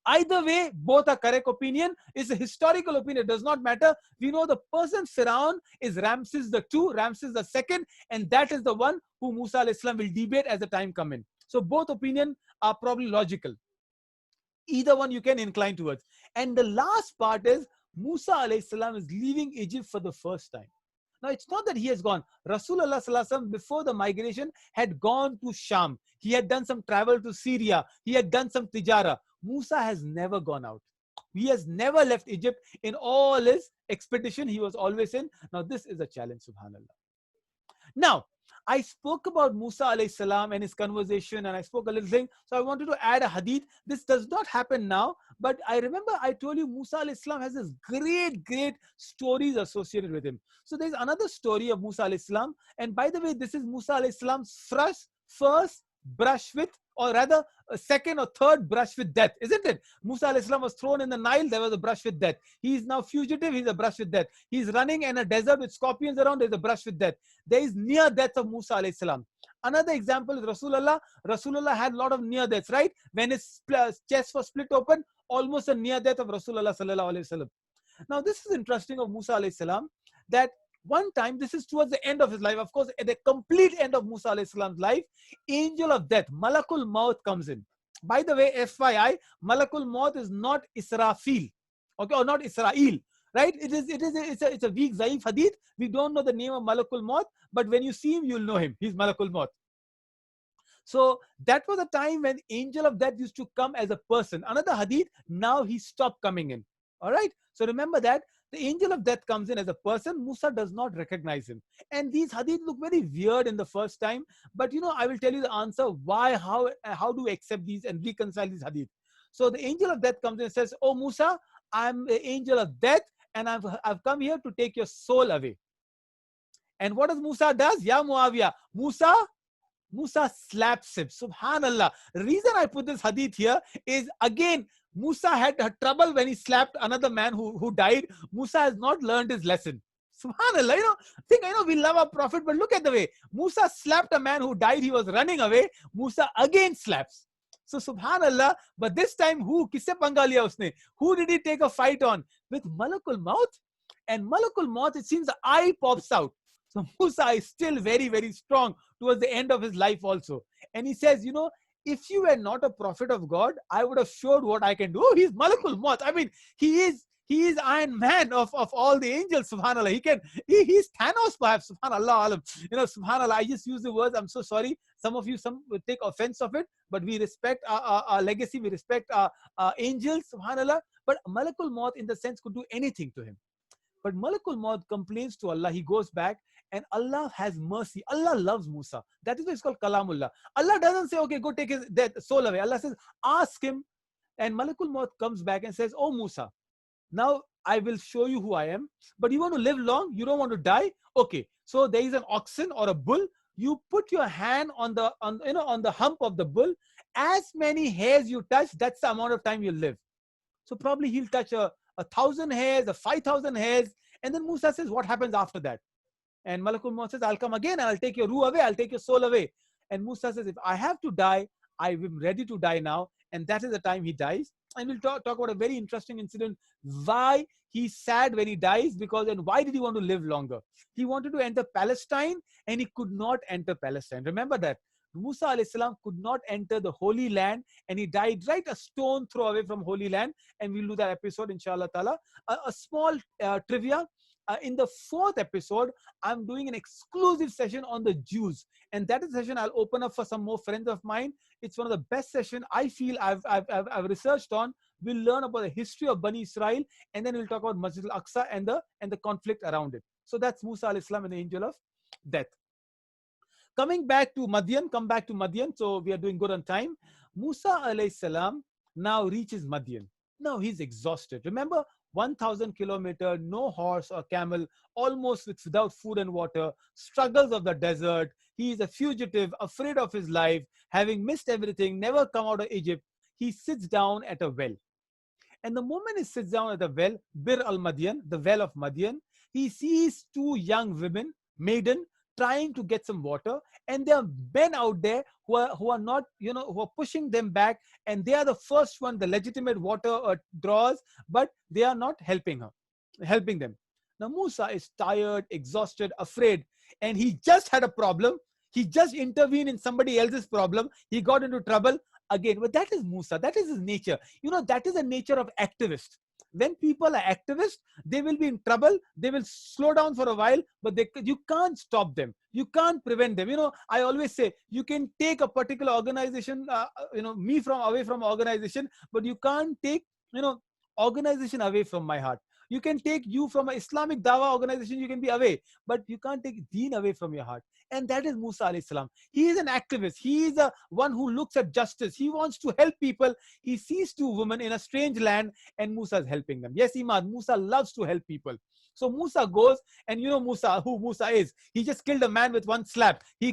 Speaker 1: Either way, both are correct opinion. It's a historical opinion. It does not matter. We know the person Firaun is Ramses the II, Ramses the second, and that is the one who Musa alayhi salam will debate as the time come in. So both opinion are probably logical. Either one you can incline towards. And the last part is Musa alayhi salam is leaving Egypt for the first time. Now, it's not that he has gone. Rasulullah sallallahu alaihi wasallam, before the migration, had gone to Sham. He had done some travel to Syria. He had done some tijara. Musa has never gone out. He has never left Egypt. In all his expedition, he was always in. Now, this is a challenge, subhanallah. Now, I spoke about Musa alayhi salam and his conversation, and I spoke a little thing. So I wanted to add a hadith. This does not happen now, but I remember I told you Musa alayhi salam has this great stories associated with him. So there's another story of Musa alayhi salam, and by the way, this is Musa alayhi salam's first brush with, or rather a second or third brush with death, isn't it? Musa alayhi salam was thrown in the Nile, there was a brush with death. He is now fugitive, he's a brush with death. He's running in a desert with scorpions around, there's a brush with death. There is near death of Musa alayhi salam. Another example is Rasulullah. Rasulullah had a lot of near deaths, right? When his chest was split open, almost a near death of Rasulullah sallallahu alayhi wasallam. Now this is interesting of Musa alayhi salam, that one time, this is towards the end of his life, of course, at the complete end of Musa alayhi salam's life, angel of death, Malakul Maut comes in. By the way, FYI, Malakul Maut is not Israfil, okay, or not Israel, right? It's a weak, zaif hadith. We don't know the name of Malakul Maut, but when you see him, you'll know him. He's Malakul Maut. So that was a time when angel of death used to come as a person. Another hadith, now he stopped coming in. All right. So remember that. The angel of death comes in as a person. Musa does not recognize him. And these hadith look very weird in the first time. But I will tell you the answer why, how do we accept these and reconcile these hadith. So the angel of death comes in and says, "Oh Musa, I'm the angel of death and I've come here to take your soul away." And what does Musa does? Ya Muawiyah. Musa slaps him. Subhanallah. The reason I put this hadith here is, again, Musa had trouble when he slapped another man who died. Musa has not learned his lesson. Subhanallah. I know we love our Prophet, but look at the way Musa slapped a man who died. He was running away. Musa again slaps. So Subhanallah. But this time, kisse panga liya usne? Who did he take a fight on? With Malakul Maut. And Malakul Maut, it seems the eye pops out. So Musa is still very strong towards the end of his life also. And he says, if you were not a prophet of God, I would have showed what I can do. Oh, he's Malakul Maut. I mean, he is Iron Man of all the angels, subhanAllah. He's Thanos perhaps, subhanAllah. SubhanAllah, I just use the words. I'm so sorry. Some will take offense of it, but we respect our legacy. We respect our angels, subhanAllah. But Malakul Maut in the sense could do anything to him. But Malakul Maut complains to Allah. He goes back and Allah has mercy. Allah loves Musa. That is why it's called Kalamullah. Allah doesn't say, okay, go take his soul away. Allah says, ask him. And Malakul Maut comes back and says, oh Musa, now I will show you who I am. But you want to live long? You don't want to die? Okay. So there is an oxen or a bull. You put your hand on the hump of the bull. As many hairs you touch, that's the amount of time you'll live. So probably he'll touch a 1,000 hairs, 5,000 hairs. And then Musa says, what happens after that? And Malakul Maut says, I'll come again and I'll take your ruh away. I'll take your soul away. And Musa says, if I have to die, I'm ready to die now. And that is the time he dies. And we'll talk about a very interesting incident. Why he's sad when he dies, and why did he want to live longer? He wanted to enter Palestine and he could not enter Palestine. Remember that. Musa alayhi salam could not enter the Holy Land and he died right a stone throw away from Holy Land. And we'll do that episode, inshallah ta'ala. A small trivia. In the 4th episode, I'm doing an exclusive session on the Jews. And that is a session I'll open up for some more friends of mine. It's one of the best sessions I feel I've researched on. We'll learn about the history of Bani Israel, and then we'll talk about Masjid al-Aqsa and the conflict around it. So that's Musa alayhi salam and the angel of death. Coming back to Madian. So we are doing good on time. Musa alayhi salam now reaches Madian. Now he's exhausted. Remember, 1,000 kilometer, no horse or camel, almost without food and water, struggles of the desert. He is a fugitive, afraid of his life, having missed everything, never come out of Egypt. He sits down at a well. And the moment he sits down at the well, Bir al-Madian, the well of Madian, he sees two young women, maiden, trying to get some water, and there are men out there who are not, who are pushing them back, and they are the first one, the legitimate water drawers, but they are not helping them. Now Musa is tired, exhausted, afraid, and he just had a problem. He just intervened in somebody else's problem. He got into trouble again. But that is Musa. That is his nature. That is the nature of activists. When people are activists, they will be in trouble. They will slow down for a while, but you can't stop them. You can't prevent them. I always say you can take a particular organization, me away from organization, but you can't take, organization away from my heart. You can take you from an Islamic Dawah organization, you can be away, but you can't take Deen away from your heart. And that is Musa alayhi salam. He is an activist. He is a one who looks at justice. He wants to help people. He sees two women in a strange land, and Musa is helping them. Yes, Imad, Musa loves to help people. So Musa goes, and Musa, who Musa is. He just killed a man with one slap. He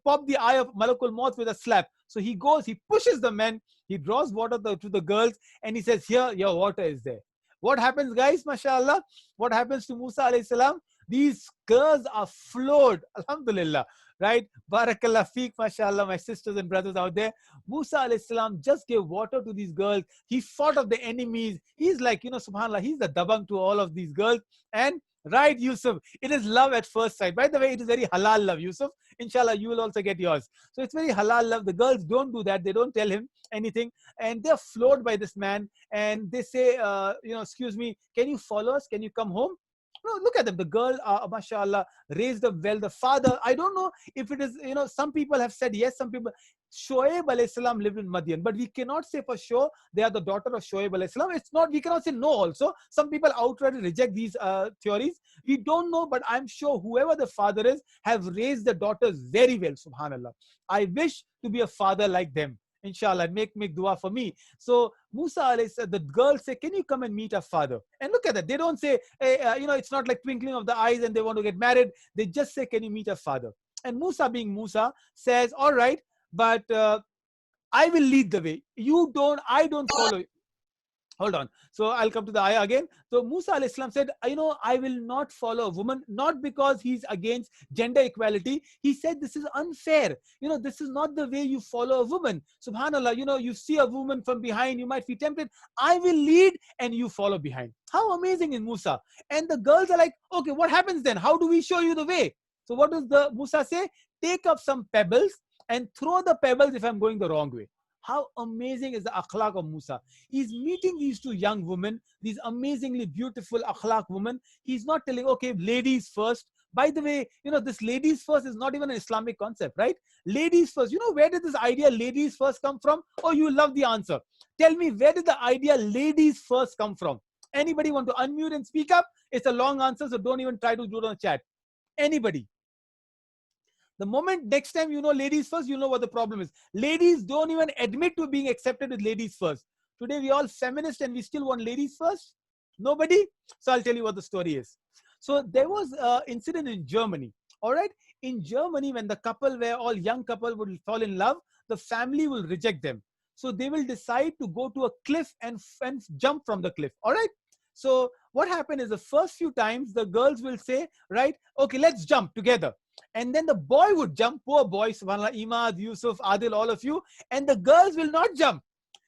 Speaker 1: popped the eye of Malakul Maut with a slap. So he goes, he pushes the men, he draws water to the girls, and he says, here, your water is there. What happens, guys? MashaAllah. What happens to Musa alayhi salam? These girls are floored. Alhamdulillah. Right? Barakallah feek, MashaAllah, my sisters and brothers out there. Musa alayhi salam just gave water to these girls. He fought off the enemies. He's like, subhanAllah, he's the dabang to all of these girls. And right, Yusuf, it is love at first sight. By the way, it is very halal love, Yusuf. Inshallah, you will also get yours. So it's very halal love. The girls don't do that. They don't tell him anything. And they're floored by this man. And they say, excuse me, can you follow us? Can you come home? No, look at them. The girl, mashallah, raised up well. The father, I don't know if it is, some people have said yes, some people. Shoaib alayhi salam lived in Madian, but we cannot say for sure they are the daughter of Shoaib alayhi salam. It's not, we cannot say no also. Some people outright reject these theories. We don't know, but I'm sure whoever the father is have raised the daughters very well, subhanallah. I wish to be a father like them. Inshallah, make dua for me. So Musa alayhi salam, the girls say, can you come and meet our father? And look at that. They don't say, hey, it's not like twinkling of the eyes and they want to get married. They just say, can you meet our father? And Musa, being Musa, says, all right, but I will lead the way. I don't follow you. Hold on. So I'll come to the ayah again. So Musa alayhi salam said, I will not follow a woman, not because he's against gender equality. He said, this is unfair. This is not the way you follow a woman. Subhanallah, you see a woman from behind, you might be tempted. I will lead and you follow behind. How amazing is Musa? And the girls are like, okay, what happens then? How do we show you the way? So what does the Musa say? Take up some pebbles and throw the pebbles if I'm going the wrong way. How amazing is the akhlaq of Musa? He's meeting these two young women, these amazingly beautiful akhlaq women. He's not telling, okay, ladies first. By the way, this ladies first is not even an Islamic concept, right? Ladies first. Where did this idea ladies first come from? Oh, you love the answer. Tell me, where did the idea ladies first come from? Anybody want to unmute and speak up? It's a long answer, so don't even try to do it on the chat. Anybody? The moment next time ladies first, you know what the problem is. Ladies don't even admit to being accepted with ladies first. Today we all feminists and we still want ladies first. Nobody? So I'll tell you what the story is. So there was an incident in Germany. All right. In Germany, when the couple where all young couple would fall in love, the family will reject them. So they will decide to go to a cliff and jump from the cliff. All right. So what happened is the first few times the girls will say, right, okay, let's jump together. And then the boy would jump, poor boy, subhanAllah, Imad, Yusuf, Adil, all of you, and the girls will not jump.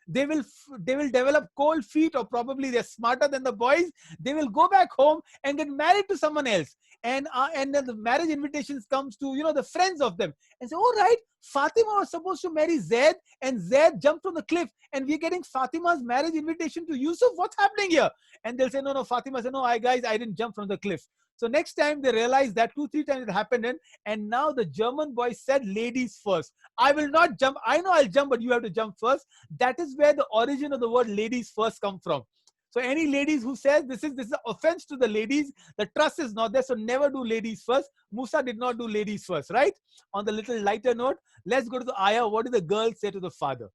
Speaker 1: They will develop cold feet, or probably they're smarter than the boys. They will go back home and get married to someone else. And then the marriage invitations comes to, the friends of them. And say, all right, Fatima was supposed to marry Zaid, and Zaid jumped from the cliff. And we're getting Fatima's marriage invitation to Yusuf. What's happening here? And they'll say, no, Fatima said, no, guys, I didn't jump from the cliff. So next time they realize that 2-3 times it happened, and now the German boy said, ladies first. I will not jump. I know I'll jump, but you have to jump first. That is where the origin of the word ladies first come from. So any ladies who says this is an offense to the ladies, the trust is not there. So never do ladies first. Musa did not do ladies first, right? On the little lighter note, let's go to the ayah. What did the girl say to the father?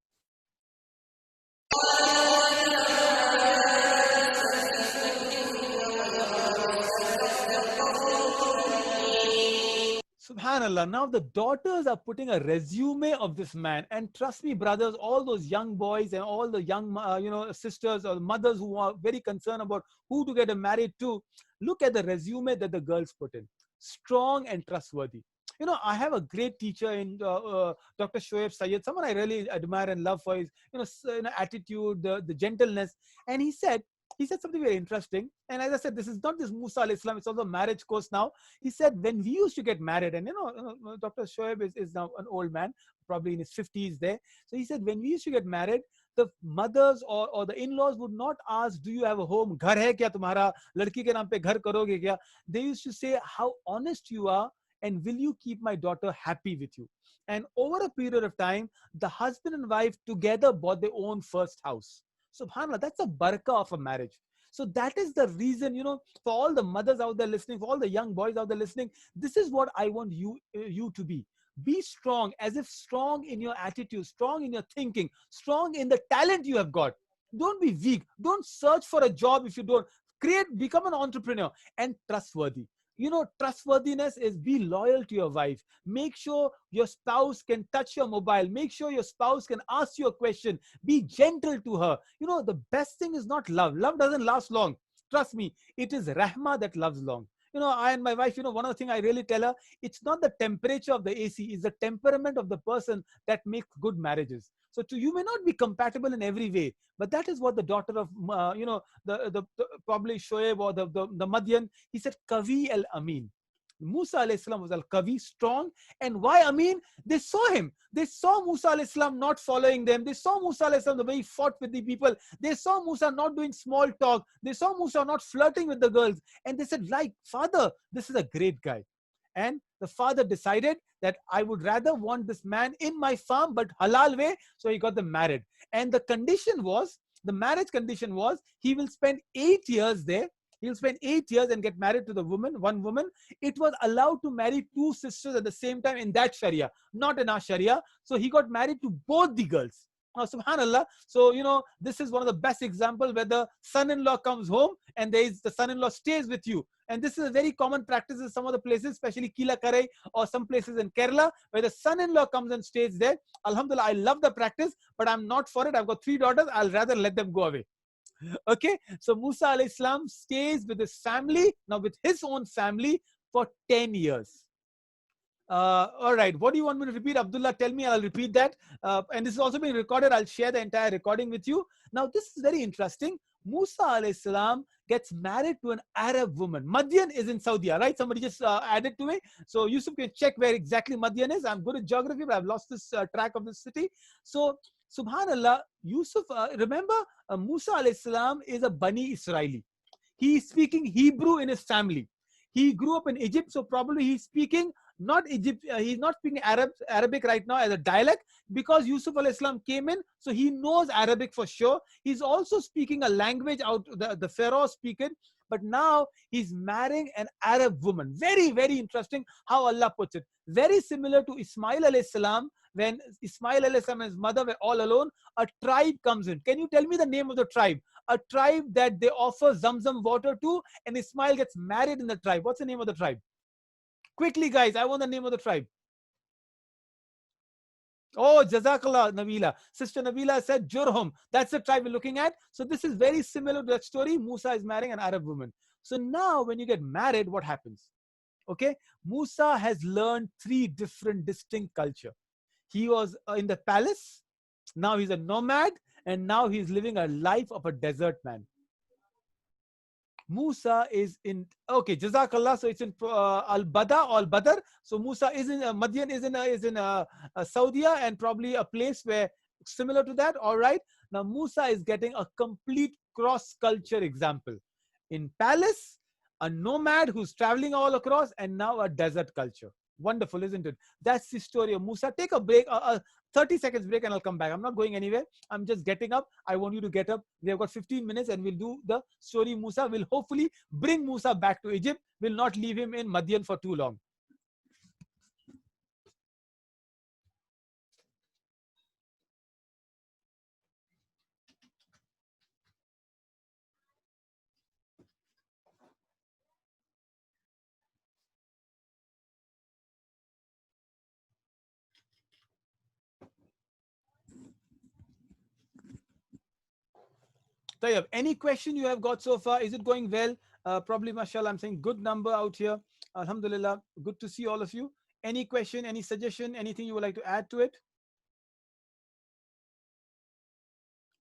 Speaker 1: Subhanallah. Now the daughters are putting a resume of this man, and trust me, brothers, all those young boys and all the young, sisters or mothers who are very concerned about who to get married to, look at the resume that the girls put in. Strong and trustworthy. I have a great teacher in Dr. Shoaib Sayed, someone I really admire and love for his, attitude, the gentleness. And he said something very interesting. And as I said, this is not this Musa al Islam, it's also a marriage course now. He said, when we used to get married, and Dr. Shoaib is now an old man, probably in his 50s there. So he said, when we used to get married, the mothers or the in-laws would not ask, do you have a home? Ghar hai kya tumhara? Ladki ke naam pe ghar karoge kya? They used to say, how honest you are, and will you keep my daughter happy with you? And over a period of time, the husband and wife together bought their own first house. Subhanallah, that's a barakah of a marriage. So that is the reason, for all the mothers out there listening, for all the young boys out there listening, this is what I want you to be. Be strong, as if strong in your attitude, strong in your thinking, strong in the talent you have got. Don't be weak. Don't search for a job if you don't. Become an entrepreneur, and trustworthy. Trustworthiness is, be loyal to your wife. Make sure your spouse can touch your mobile. Make sure your spouse can ask you a question. Be gentle to her. The best thing is not love. Love doesn't last long. Trust me, it is rahma that loves long. I and my wife, one of the things I really tell her, it's not the temperature of the AC, it's the temperament of the person that makes good marriages. So you may not be compatible in every way, but that is what the daughter of, the probably Shoaib or the Madian, he said, Kavi al Amin. Musa alayhi salam was al Kavi, strong. And why Amin? They saw him. They saw Musa alayhi salam not following them. They saw Musa alayhi salam the way he fought with the people. They saw Musa not doing small talk. They saw Musa not flirting with the girls. And they said, like, father, this is a great guy. And the father decided that I would rather want this man in my farm, but halal way. So he got them married. And the marriage condition was, he will spend 8 years there. He'll spend 8 years and get married to one woman. It was allowed to marry two sisters at the same time in that Sharia, not in our Sharia. So he got married to both the girls. Now, subhanallah. So, this is one of the best examples where the son-in-law comes home and the son-in-law stays with you. And this is a very common practice in some of the places, especially Kila Karai or some places in Kerala, where the son-in-law comes and stays there. Alhamdulillah, I love the practice, but I'm not for it. I've got 3 daughters. I'll rather let them go away. Okay, so Musa alayhi salam stays with his family, now with his own family, for 10 years. All right, what do you want me to repeat? Abdullah, tell me, I'll repeat that. And this is also being recorded. I'll share the entire recording with you. Now, this is very interesting. Musa alayhi salam gets married to an Arab woman. Madian is in Saudi, right? Somebody just added to me. So Yusuf can check where exactly Madian is. I'm good at geography, but I've lost this track of the city. So subhanallah, Yusuf, remember, Musa alayhi salam is a Bani Israeli. He is speaking Hebrew in his family. He grew up in Egypt, so probably he's speaking not Egypt. He's not speaking Arabic right now as a dialect, because Yusuf alayhi salam came in, so he knows Arabic for sure. He's also speaking a language out the Pharaoh speaking, but now he's marrying an Arab woman. Very, very interesting how Allah puts it. Very similar to Ismail alayhi salam. When Ismail alayhi salam and his mother were all alone, a tribe comes in. Can you tell me the name of the tribe? A tribe that they offer Zamzam water to, and Ismail gets married in the tribe. What's the name of the tribe? Quickly, guys, I want the name of the tribe. Oh, Jazakallah, Nabila. Sister Nabila said Jurhum. That's the tribe we're looking at. So this is very similar to that story. Musa is marrying an Arab woman. So now when you get married, what happens? Okay, Musa has learned 3 different distinct culture. He was in the palace. Now he's a nomad. And now he's living a life of a desert man. Musa is in, okay, Jazakallah. So it's in Al-Bada or Al-Badr. So Musa is in Madian is in Saudi, and probably a place where similar to that. All right. Now Musa is getting a complete cross-culture example. In palace, a nomad who's traveling all across, and now a desert culture. Wonderful, isn't it? That's the story of Musa. Take a break, 30 seconds break, and I'll come back. I'm not going anywhere. I'm just getting up. I want you to get up. We have got 15 minutes and we'll do the story Musa. We'll hopefully bring Musa back to Egypt. We'll not leave him in Madian for too long. Tayyab, any question you have got so far? Is it going well? Probably, mashallah, I'm saying good number out here. Alhamdulillah, good to see all of you. Any question, any suggestion, anything you would like to add to it?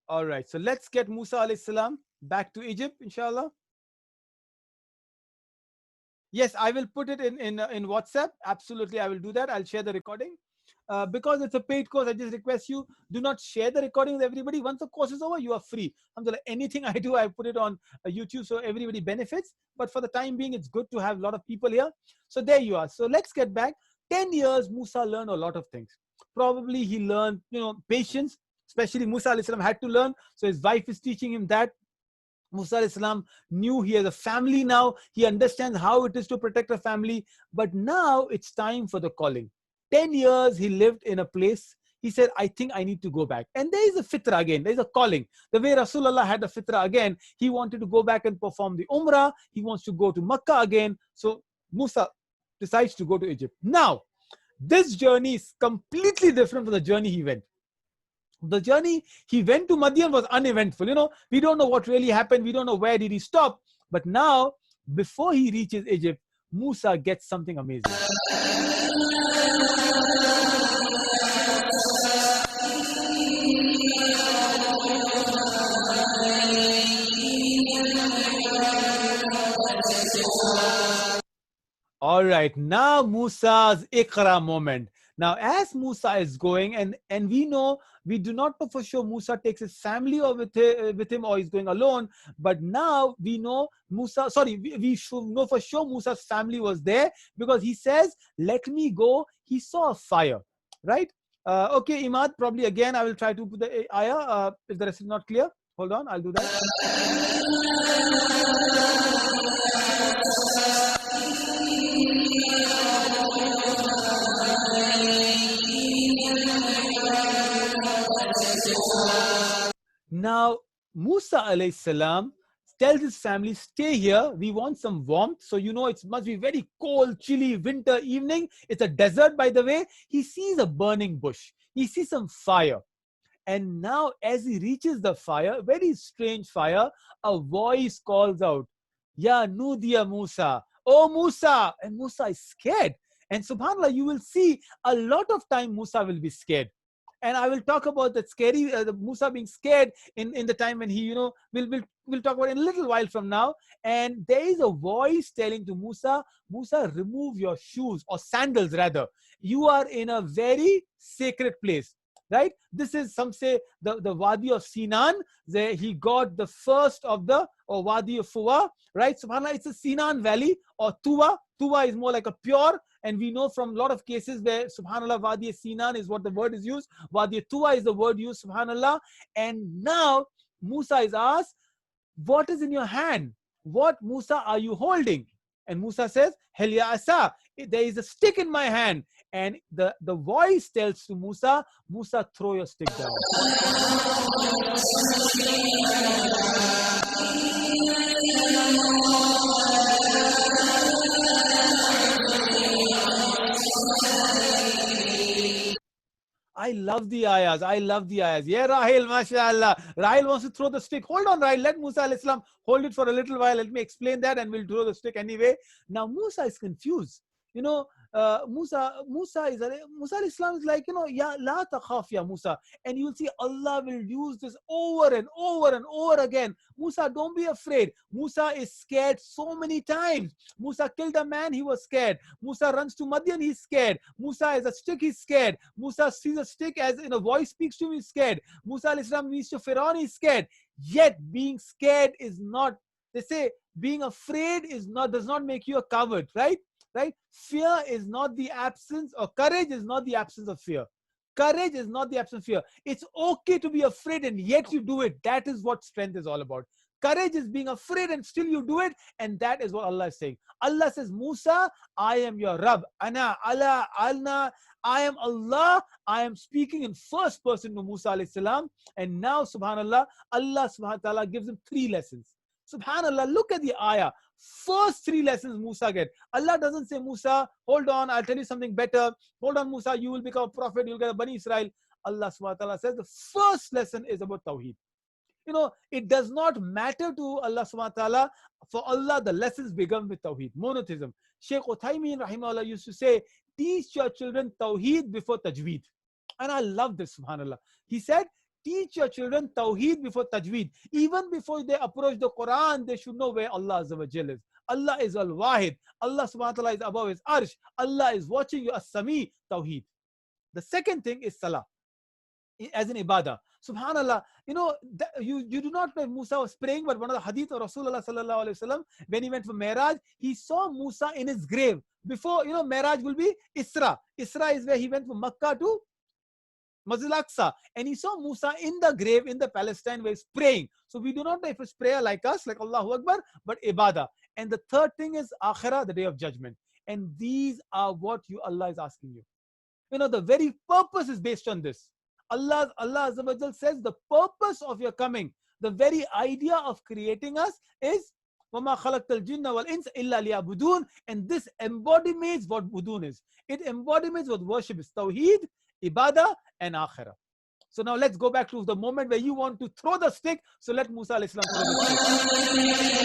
Speaker 1: All right, so let's get Musa alayhi salam back to Egypt, inshallah. Yes, I will put it in WhatsApp. Absolutely, I will do that. I'll share the recording. Because it's a paid course, I just request you do not share the recording with everybody. Once the course is over, you are free. Alhamdulillah, anything I do, I put it on YouTube so everybody benefits. But for the time being, it's good to have a lot of people here. So there you are. So let's get back. 10 years, Musa learned a lot of things. Probably he learned, patience. Especially Musa alayhi salam had to learn. So his wife is teaching him that. Musa alayhi salam knew he has a family now. He understands how it is to protect a family. But now it's time for the calling. 10 years he lived in a place. He said, I think I need to go back. And there is a fitra again. There is a calling. The way Rasulullah had a fitra again, he wanted to go back and perform the Umrah. He wants to go to Makkah again. So Musa decides to go to Egypt. Now, this journey is completely different from the journey he went. The journey he went to Madian was uneventful. We don't know what really happened. We don't know where did he stop. But now, before he reaches Egypt, Musa gets something amazing. All right, now Musa's Iqra moment. Now, as Musa is going, and we do not know for sure Musa takes his family or with him or he's going alone. But now we know we should know for sure Musa's family was there because he says, let me go. He saw a fire, right? Okay, Imad, probably again, I will try to put the ayah if the rest is not clear. Hold on, I'll do that. Now, Musa alayhi salam tells his family, stay here. We want some warmth. So, it must be very cold, chilly winter evening. It's a desert, by the way. He sees a burning bush. He sees some fire. And now, as he reaches the fire, very strange fire, a voice calls out, Ya Nudiya Musa. Oh, Musa. And Musa is scared. And subhanAllah, you will see a lot of time Musa will be scared. And I will talk about that scary, the Musa being scared in the time when he, we'll talk about it in a little while from now. And there is a voice telling to Musa, Musa, remove your shoes or sandals rather. You are in a very sacred place. Right? This is, some say, the Wadi of Sinan. There he got the first of the, or Wadi of Fuwa. Right? SubhanAllah, it's a Sinan valley or Tuwa. Tuwa is more like a pure. And we know from a lot of cases where, subhanAllah, Wadi Sinan is what the word is used. Wadi Tuwa is the word used, subhanAllah. And now Musa is asked, what is in your hand? What, Musa, are you holding? And Musa says, Helya Asa, there is a stick in my hand. And the voice tells to Musa, Musa, throw your stick down. I love the ayahs. I love the ayahs. Yeah, Rahil, mashallah. Rahil wants to throw the stick. Hold on, Rahil. Let Musa alayhi salam hold it for a little while. Let me explain that and we'll throw the stick anyway. Now, Musa is confused. Musa alayhi salam is like, ya la takhaf ya Musa. And you'll see Allah will use this over and over and over again. Musa, don't be afraid. Musa is scared so many times. Musa killed a man, he was scared. Musa runs to Madian, he's scared. Musa has a stick, he's scared. Musa sees a stick as in a voice speaks to him, he's scared. Musa alayhi salam meets to Pharaoh, he's scared. Yet being scared is not, they say, being afraid does not make you a coward, right? Right? Fear is not the absence, or courage is not the absence of fear. Courage is not the absence of fear. It's okay to be afraid and yet you do it. That is what strength is all about. Courage is being afraid and still you do it. And that is what Allah is saying. Allah says, Musa, I am your Rabb. Ana, Allah, Alna. I am Allah. I am speaking in first person to Musa alayhi salam. And now, subhanAllah, Allah subhanahu wa ta'ala gives him 3 lessons. Subhanallah, look at the ayah. First 3 lessons Musa get. Allah doesn't say, Musa, hold on, I'll tell you something better. Hold on, Musa, you will become a prophet, you'll get a Bani Israel. Allah subhanahu wa ta'ala says the first lesson is about Tawheed. It does not matter to Allah subhanahu wa ta'ala. For Allah, the lessons begin with Tawheed, monotheism. Shaykh Uthaymeen rahimahullah used to say, teach your children Tawheed before Tajweed. And I love this, subhanAllah. He said, teach your children Tawheed before Tajweed. Even before they approach the Quran, they should know where Allah Azza wa Jalla is. Allah is Al-Wahid. Allah subhanahu wa ta'ala is above his arsh. Allah is watching you. As-Sami, Tawheed. The second thing is Salah, as an ibadah. Subhanallah, you do not know if Musa was praying, but one of the hadith of Rasulullah sallallahu alaihi wasallam, when he went for Mi'raj, he saw Musa in his grave. Before, Mi'raj will be Isra. Isra is where he went from Makkah to Masjid Al-Aqsa, and he saw Musa in the grave in the Palestine where he's praying. So we do not know if it's prayer like us, like Allahu Akbar, but ibadah. And the third thing is Akhirah, the day of judgment. And these are what Allah is asking you. The very purpose is based on this. Allah Azza wa Jal says the purpose of your coming, the very idea of creating us is وَمَا خَلَقْتَ الْجِنَّ وَالْإِنسَ إِلَّا لِيَعْبُدُونَ, and this embodiments what budun is. It embodiments what worship is. Tawheed, ibadah, and akhirah. So now let's go back to the moment where you want to throw the stick. So let Musa alayhi salam throw the stick.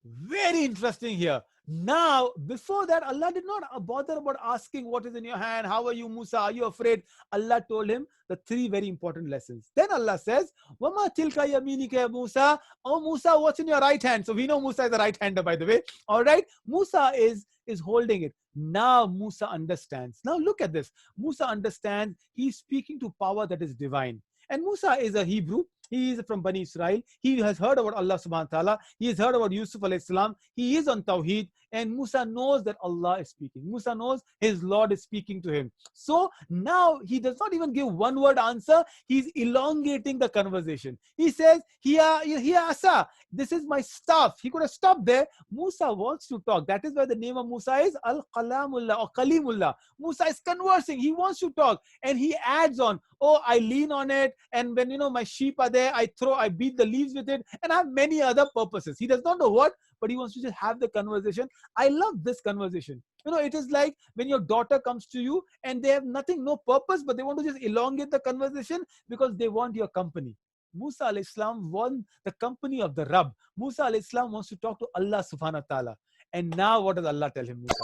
Speaker 1: Very interesting here. Now, before that, Allah did not bother about asking what is in your hand, how are you, Musa, are you afraid? Allah told him the three very important lessons. Then Allah says, وَمَا تِلْكَ يَمِينِكَ يَا Musa. Oh Musa, what's in your right hand? So we know Musa is a right-hander, by the way. All right, Musa is holding it. Now Musa understands. Now look at this. Musa understands. He's speaking to power that is divine. And Musa is a Hebrew. He is from Bani Israel. He has heard about Allah subhanahu wa ta'ala. He has heard about Yusuf alayhi salam. He is on Tawheed. And Musa knows that Allah is speaking. Musa knows his Lord is speaking to him. So now he does not even give one word answer. He's elongating the conversation. He says, Here Asa, this is my staff. He could have stopped there. Musa wants to talk. That is why the name of Musa is Al-Qalamullah or Kalimullah. Musa is conversing. He wants to talk. And he adds on, oh, I lean on it. And when, my sheep are there, I beat the leaves with it. And I have many other purposes. He does not know what, but he wants to just have the conversation. I love this conversation. It is like when your daughter comes to you and they have no purpose, but they want to just elongate the conversation because they want your company. Musa alayhi salam wants the company of the Rabb. Musa alayhi salam wants to talk to Allah subhanahu wa ta'ala. And now what does Allah tell him, Musa?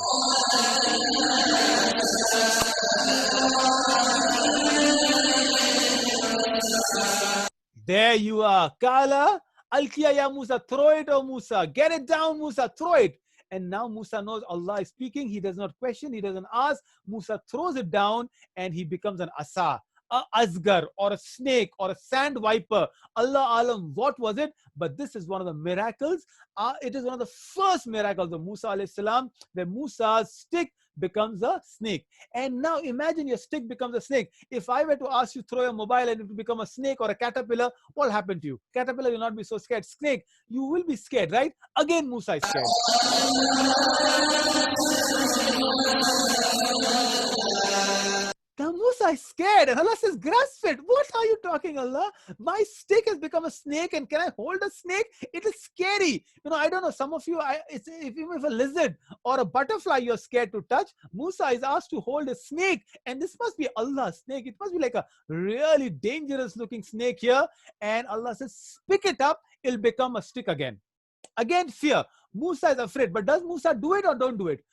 Speaker 1: There you are. Kala, Alkiya ya Musa, throw it, oh Musa. Get it down, Musa, throw it. And now Musa knows Allah is speaking. He does not question, he doesn't ask. Musa throws it down and he becomes an asa, a asgar, or a snake, or a sand viper. Allah alam, what was it? But this is one of the miracles. It is one of the first miracles of Musa alayhi salam, where Musa's stick becomes a snake. And now imagine your stick becomes a snake. If I were to ask you to throw your mobile and it will become a snake or a caterpillar, what will happen to you? Caterpillar will not be so scared. Snake, you will be scared, right? Again, Musa is scared. Now Musa is scared and Allah says, grasp it. What are you talking, Allah? My stick has become a snake and can I hold a snake? It is scary. I don't know, some of you, even if a lizard or a butterfly you're scared to touch, Musa is asked to hold a snake, and this must be Allah's snake. It must be like a really dangerous looking snake here. And Allah says, pick it up, it'll become a stick again. Again, fear. Musa is afraid, but does Musa do it or don't do it?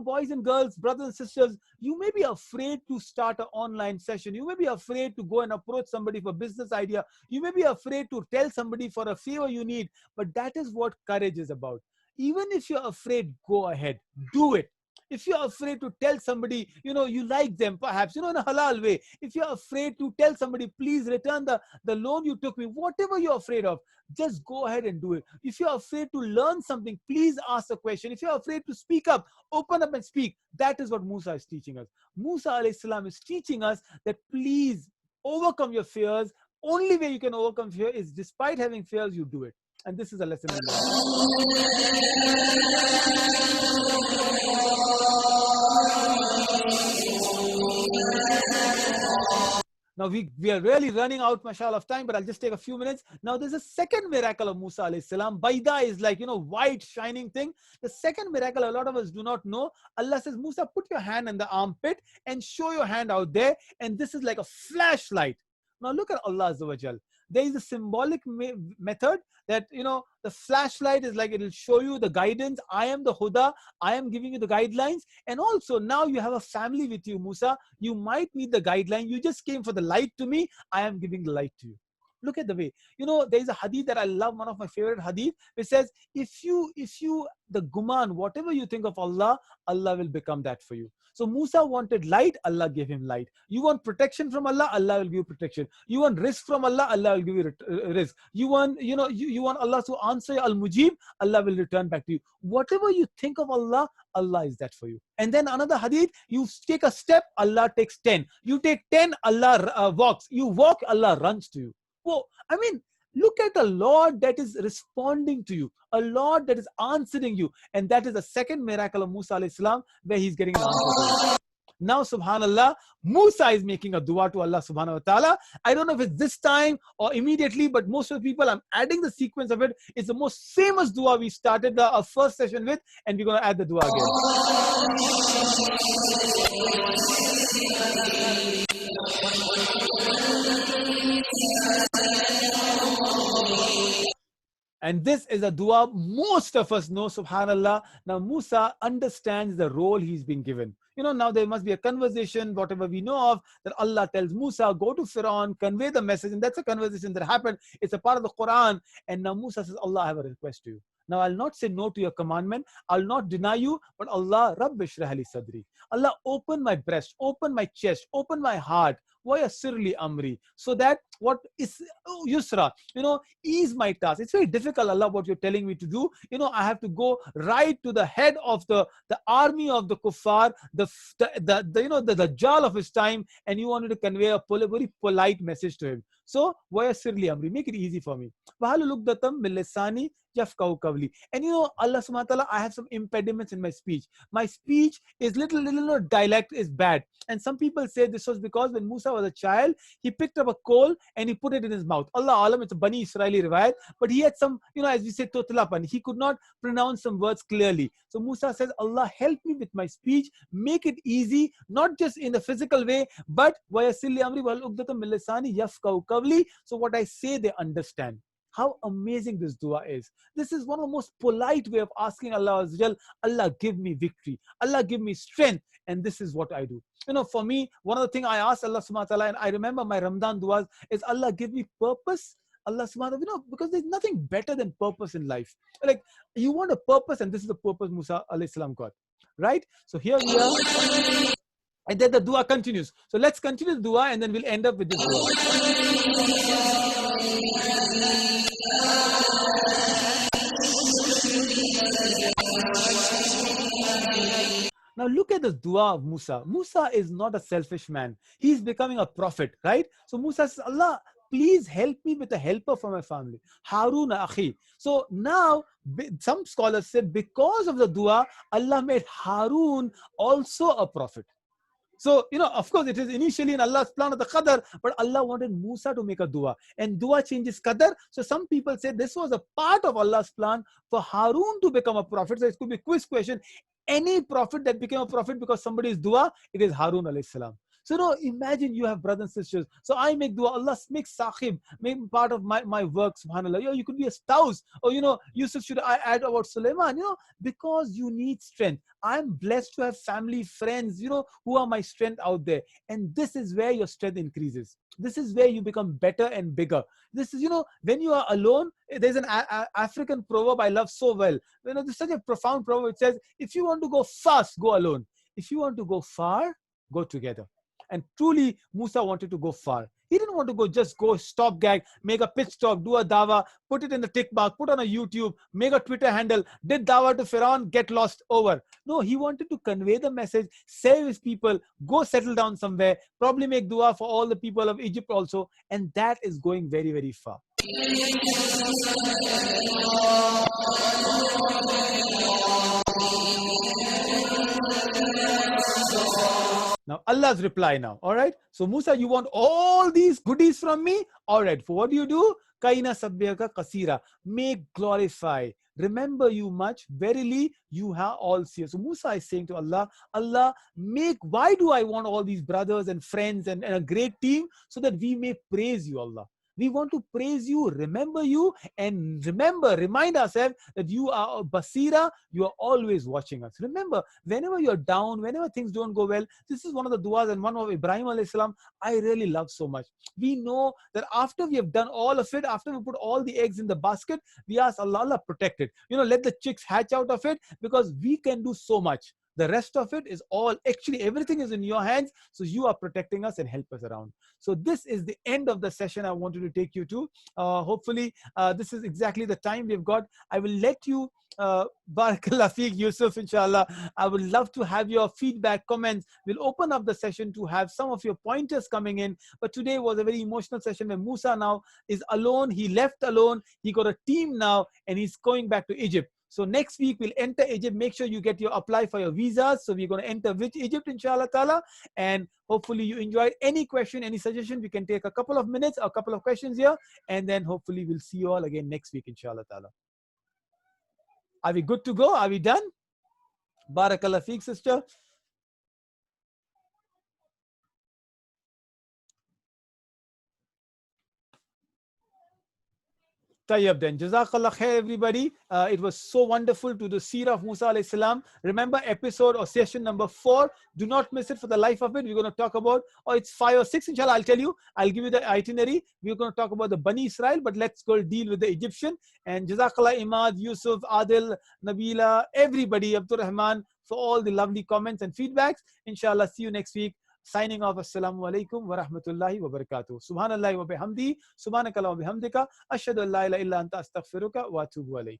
Speaker 1: Boys and girls, brothers and sisters, you may be afraid to start an online session. You may be afraid to go and approach somebody for a business idea. You may be afraid to tell somebody for a favor you need. But that is what courage is about. Even if you're afraid, go ahead. Do it. If you're afraid to tell somebody, you like them, perhaps, in a halal way. If you're afraid to tell somebody, please return the loan you took me, whatever you're afraid of, just go ahead and do it. If you're afraid to learn something, please ask a question. If you're afraid to speak up, open up and speak. That is what Musa is teaching us. Musa alayhi salam is teaching us that please overcome your fears. Only way you can overcome fear is despite having fears, you do it. And this is a lesson we learn. Now we are really running out, mashallah, of time, but I'll just take a few minutes. Now there's a second miracle of Musa alayhi salam. Baida is like, white shining thing. The second miracle a lot of us do not know. Allah says, Musa, put your hand in the armpit and show your hand out there. And this is like a flashlight. Now look at Allah Azza wa Jal. There is a symbolic method that, the flashlight is like, it will show you the guidance. I am the Huda. I am giving you the guidelines. And also now you have a family with you, Musa. You might need the guideline. You just came for the light to me. I am giving the light to you. Look at the way, there is a hadith that I love, one of my favorite hadith, which says, if you, the guman, whatever you think of Allah, Allah will become that for you. So Musa wanted light, Allah gave him light. You want protection from Allah, Allah will give you protection. You want risk from Allah, Allah will give you risk. You want, you want Allah to answer Al-Mujib, Allah will return back to you. Whatever you think of Allah, Allah is that for you. And then another hadith, you take a step, Allah takes 10. You take 10, Allah walks. You walk, Allah runs to you. Well, I mean, look at a Lord that is responding to you, a Lord that is answering you. And that is the second miracle of Musa alayhi salam, where he's getting an answer to you. Now, subhanallah, Musa is making a dua to Allah subhanahu wa ta'ala. I don't know if it's this time or immediately, but most of the people, I'm adding the sequence of it. It's the most famous dua we started our first session with, and we're going to add the dua again. And this is a dua most of us know, subhanallah. Now Musa understands the role he's been given. Now there must be a conversation, whatever we know of, that Allah tells Musa, go to Fir'aun, convey the message. And that's a conversation that happened. It's a part of the Quran. And now Musa says, Allah, I have a request to you. Now I'll not say no to your commandment. I'll not deny you. But Allah, Rabbi shrah li sadri. Allah, open my breast, open my chest, open my heart. Wayassirli amri, so that what is yusra, ease my task. It's very difficult, Allah, what you're telling me to do. I have to go right to the head of the army of the kuffar, the Dajjal of his time, and you wanted to convey a very polite message to him. So wayassirli amri, make it easy for me. Wahlul uqdatam min lisani yafqahu qawli. And Allah subhanahu wa ta'ala, I have some impediments in my speech. My speech is little dialect is bad. And some people say this was because when Musa was a child, he picked up a coal and he put it in his mouth. Allah alam, it's a Bani Israeli riwayat, but he had some, as we say, totlapan. He could not pronounce some words clearly. So Musa says, Allah, help me with my speech, make it easy, not just in the physical way, but wayassirli amri wahlul uqdatam min lisani yafqahu qawli. So what I say, they understand. How amazing this dua is. This is one of the most polite way of asking Allah Azza wa Jal, Allah, give me victory. Allah, give me strength. And this is what I do. For me, one of the things I ask Allah subhanahu wa ta'ala, and I remember my Ramadan duas, is Allah, give me purpose. Allah subhanahu wa ta'ala, because there's nothing better than purpose in life. Like, you want a purpose, and this is the purpose Musa alayhi salam got. Right? So here we are. And then the dua continues. So let's continue the dua, and then we'll end up with this dua. Now look at the dua of Musa. Musa is not a selfish man. He's becoming a prophet, right? So Musa says, Allah, please help me with a helper for my family. Harun akhi. So now some scholars say because of the dua, Allah made Harun also a prophet. So, of course, it is initially in Allah's plan of the qadar, but Allah wanted Musa to make a dua. And dua changes qadar. So some people say this was a part of Allah's plan for Harun to become a prophet. So it could be a quiz question. Any prophet that became a prophet because somebody's dua, it is Harun alayhi salam. So imagine you have brothers and sisters. So I make dua, Allah make sahib, make part of my work, subhanAllah. You could be a spouse. Or, Yusuf, should I add about Sulaiman? Because you need strength. I'm blessed to have family, friends, who are my strength out there. And this is where your strength increases. This is where you become better and bigger. This is, when you are alone, there's an African proverb I love so well. There's such a profound proverb. It says, if you want to go fast, go alone. If you want to go far, go together. And truly, Musa wanted to go far. He didn't want to just go stop gag, make a pitch talk, do a dawa, put it in the tick mark, put on a YouTube, make a Twitter handle, did dawa to Fir'aun, get lost, over. No, he wanted to convey the message, save his people, go settle down somewhere, probably make dua for all the people of Egypt also. And that is going very, very far. Now Allah's reply now. All right. So Musa, you want all these goodies from me? All right. For what do? Kaina sabbiyaka kasira. Make glorify. Remember you much. Verily, you have all seen. So Musa is saying to Allah, Allah, why do I want all these brothers and friends and a great team? So that we may praise you, Allah. We want to praise you, remember you, and remind ourselves that you are a Basira, you are always watching us. Remember, whenever you're down, whenever things don't go well, this is one of the du'as and one of Ibrahim alayhi salam I really love so much. We know that after we have done all of it, after we put all the eggs in the basket, we ask Allah, Allah protect it. Let the chicks hatch out of it, because we can do so much. The rest of it is all, actually everything is in your hands. So you are protecting us and help us around. So this is the end of the session I wanted to take you to. Hopefully this is exactly the time we've got. I will let you, Barakallah Feek, Yusuf, inshallah. I would love to have your feedback, comments. We'll open up the session to have some of your pointers coming in. But today was a very emotional session where Musa now is alone. He left alone. He got a team now and he's going back to Egypt. So next week we'll enter Egypt. Make sure you apply for your visas. So we're going to enter Egypt, inshallah ta'ala. And hopefully you enjoyed. Any question, any suggestion, we can take a couple of minutes, a couple of questions here. And then hopefully we'll see you all again next week, inshallah ta'ala. Are we good to go? Are we done? Barakallah Feek, sister. Tayyab then. Jazakallah khair, everybody. It was so wonderful to the seerah of Musa alayhi salam. Remember episode or session number 4. Do not miss it for the life of it. We're going to talk about, it's 5 or 6, inshallah. I'll tell you. I'll give you the itinerary. We're going to talk about the Bani Israel, but let's go deal with the Egyptian. And Jazakallah Imad, Yusuf, Adil, Nabila, everybody, Abdur Rahman, for all the lovely comments and feedbacks. Inshallah, see you next week. Signing off. Assalamu alaikum wa rahmatullahi wa barakatuh. Subhanallah wa bihamdi. Subhanakallah wa bihamdika. Ashhadu an la ilaha illa anta astaghfiruka wa atubu alayk.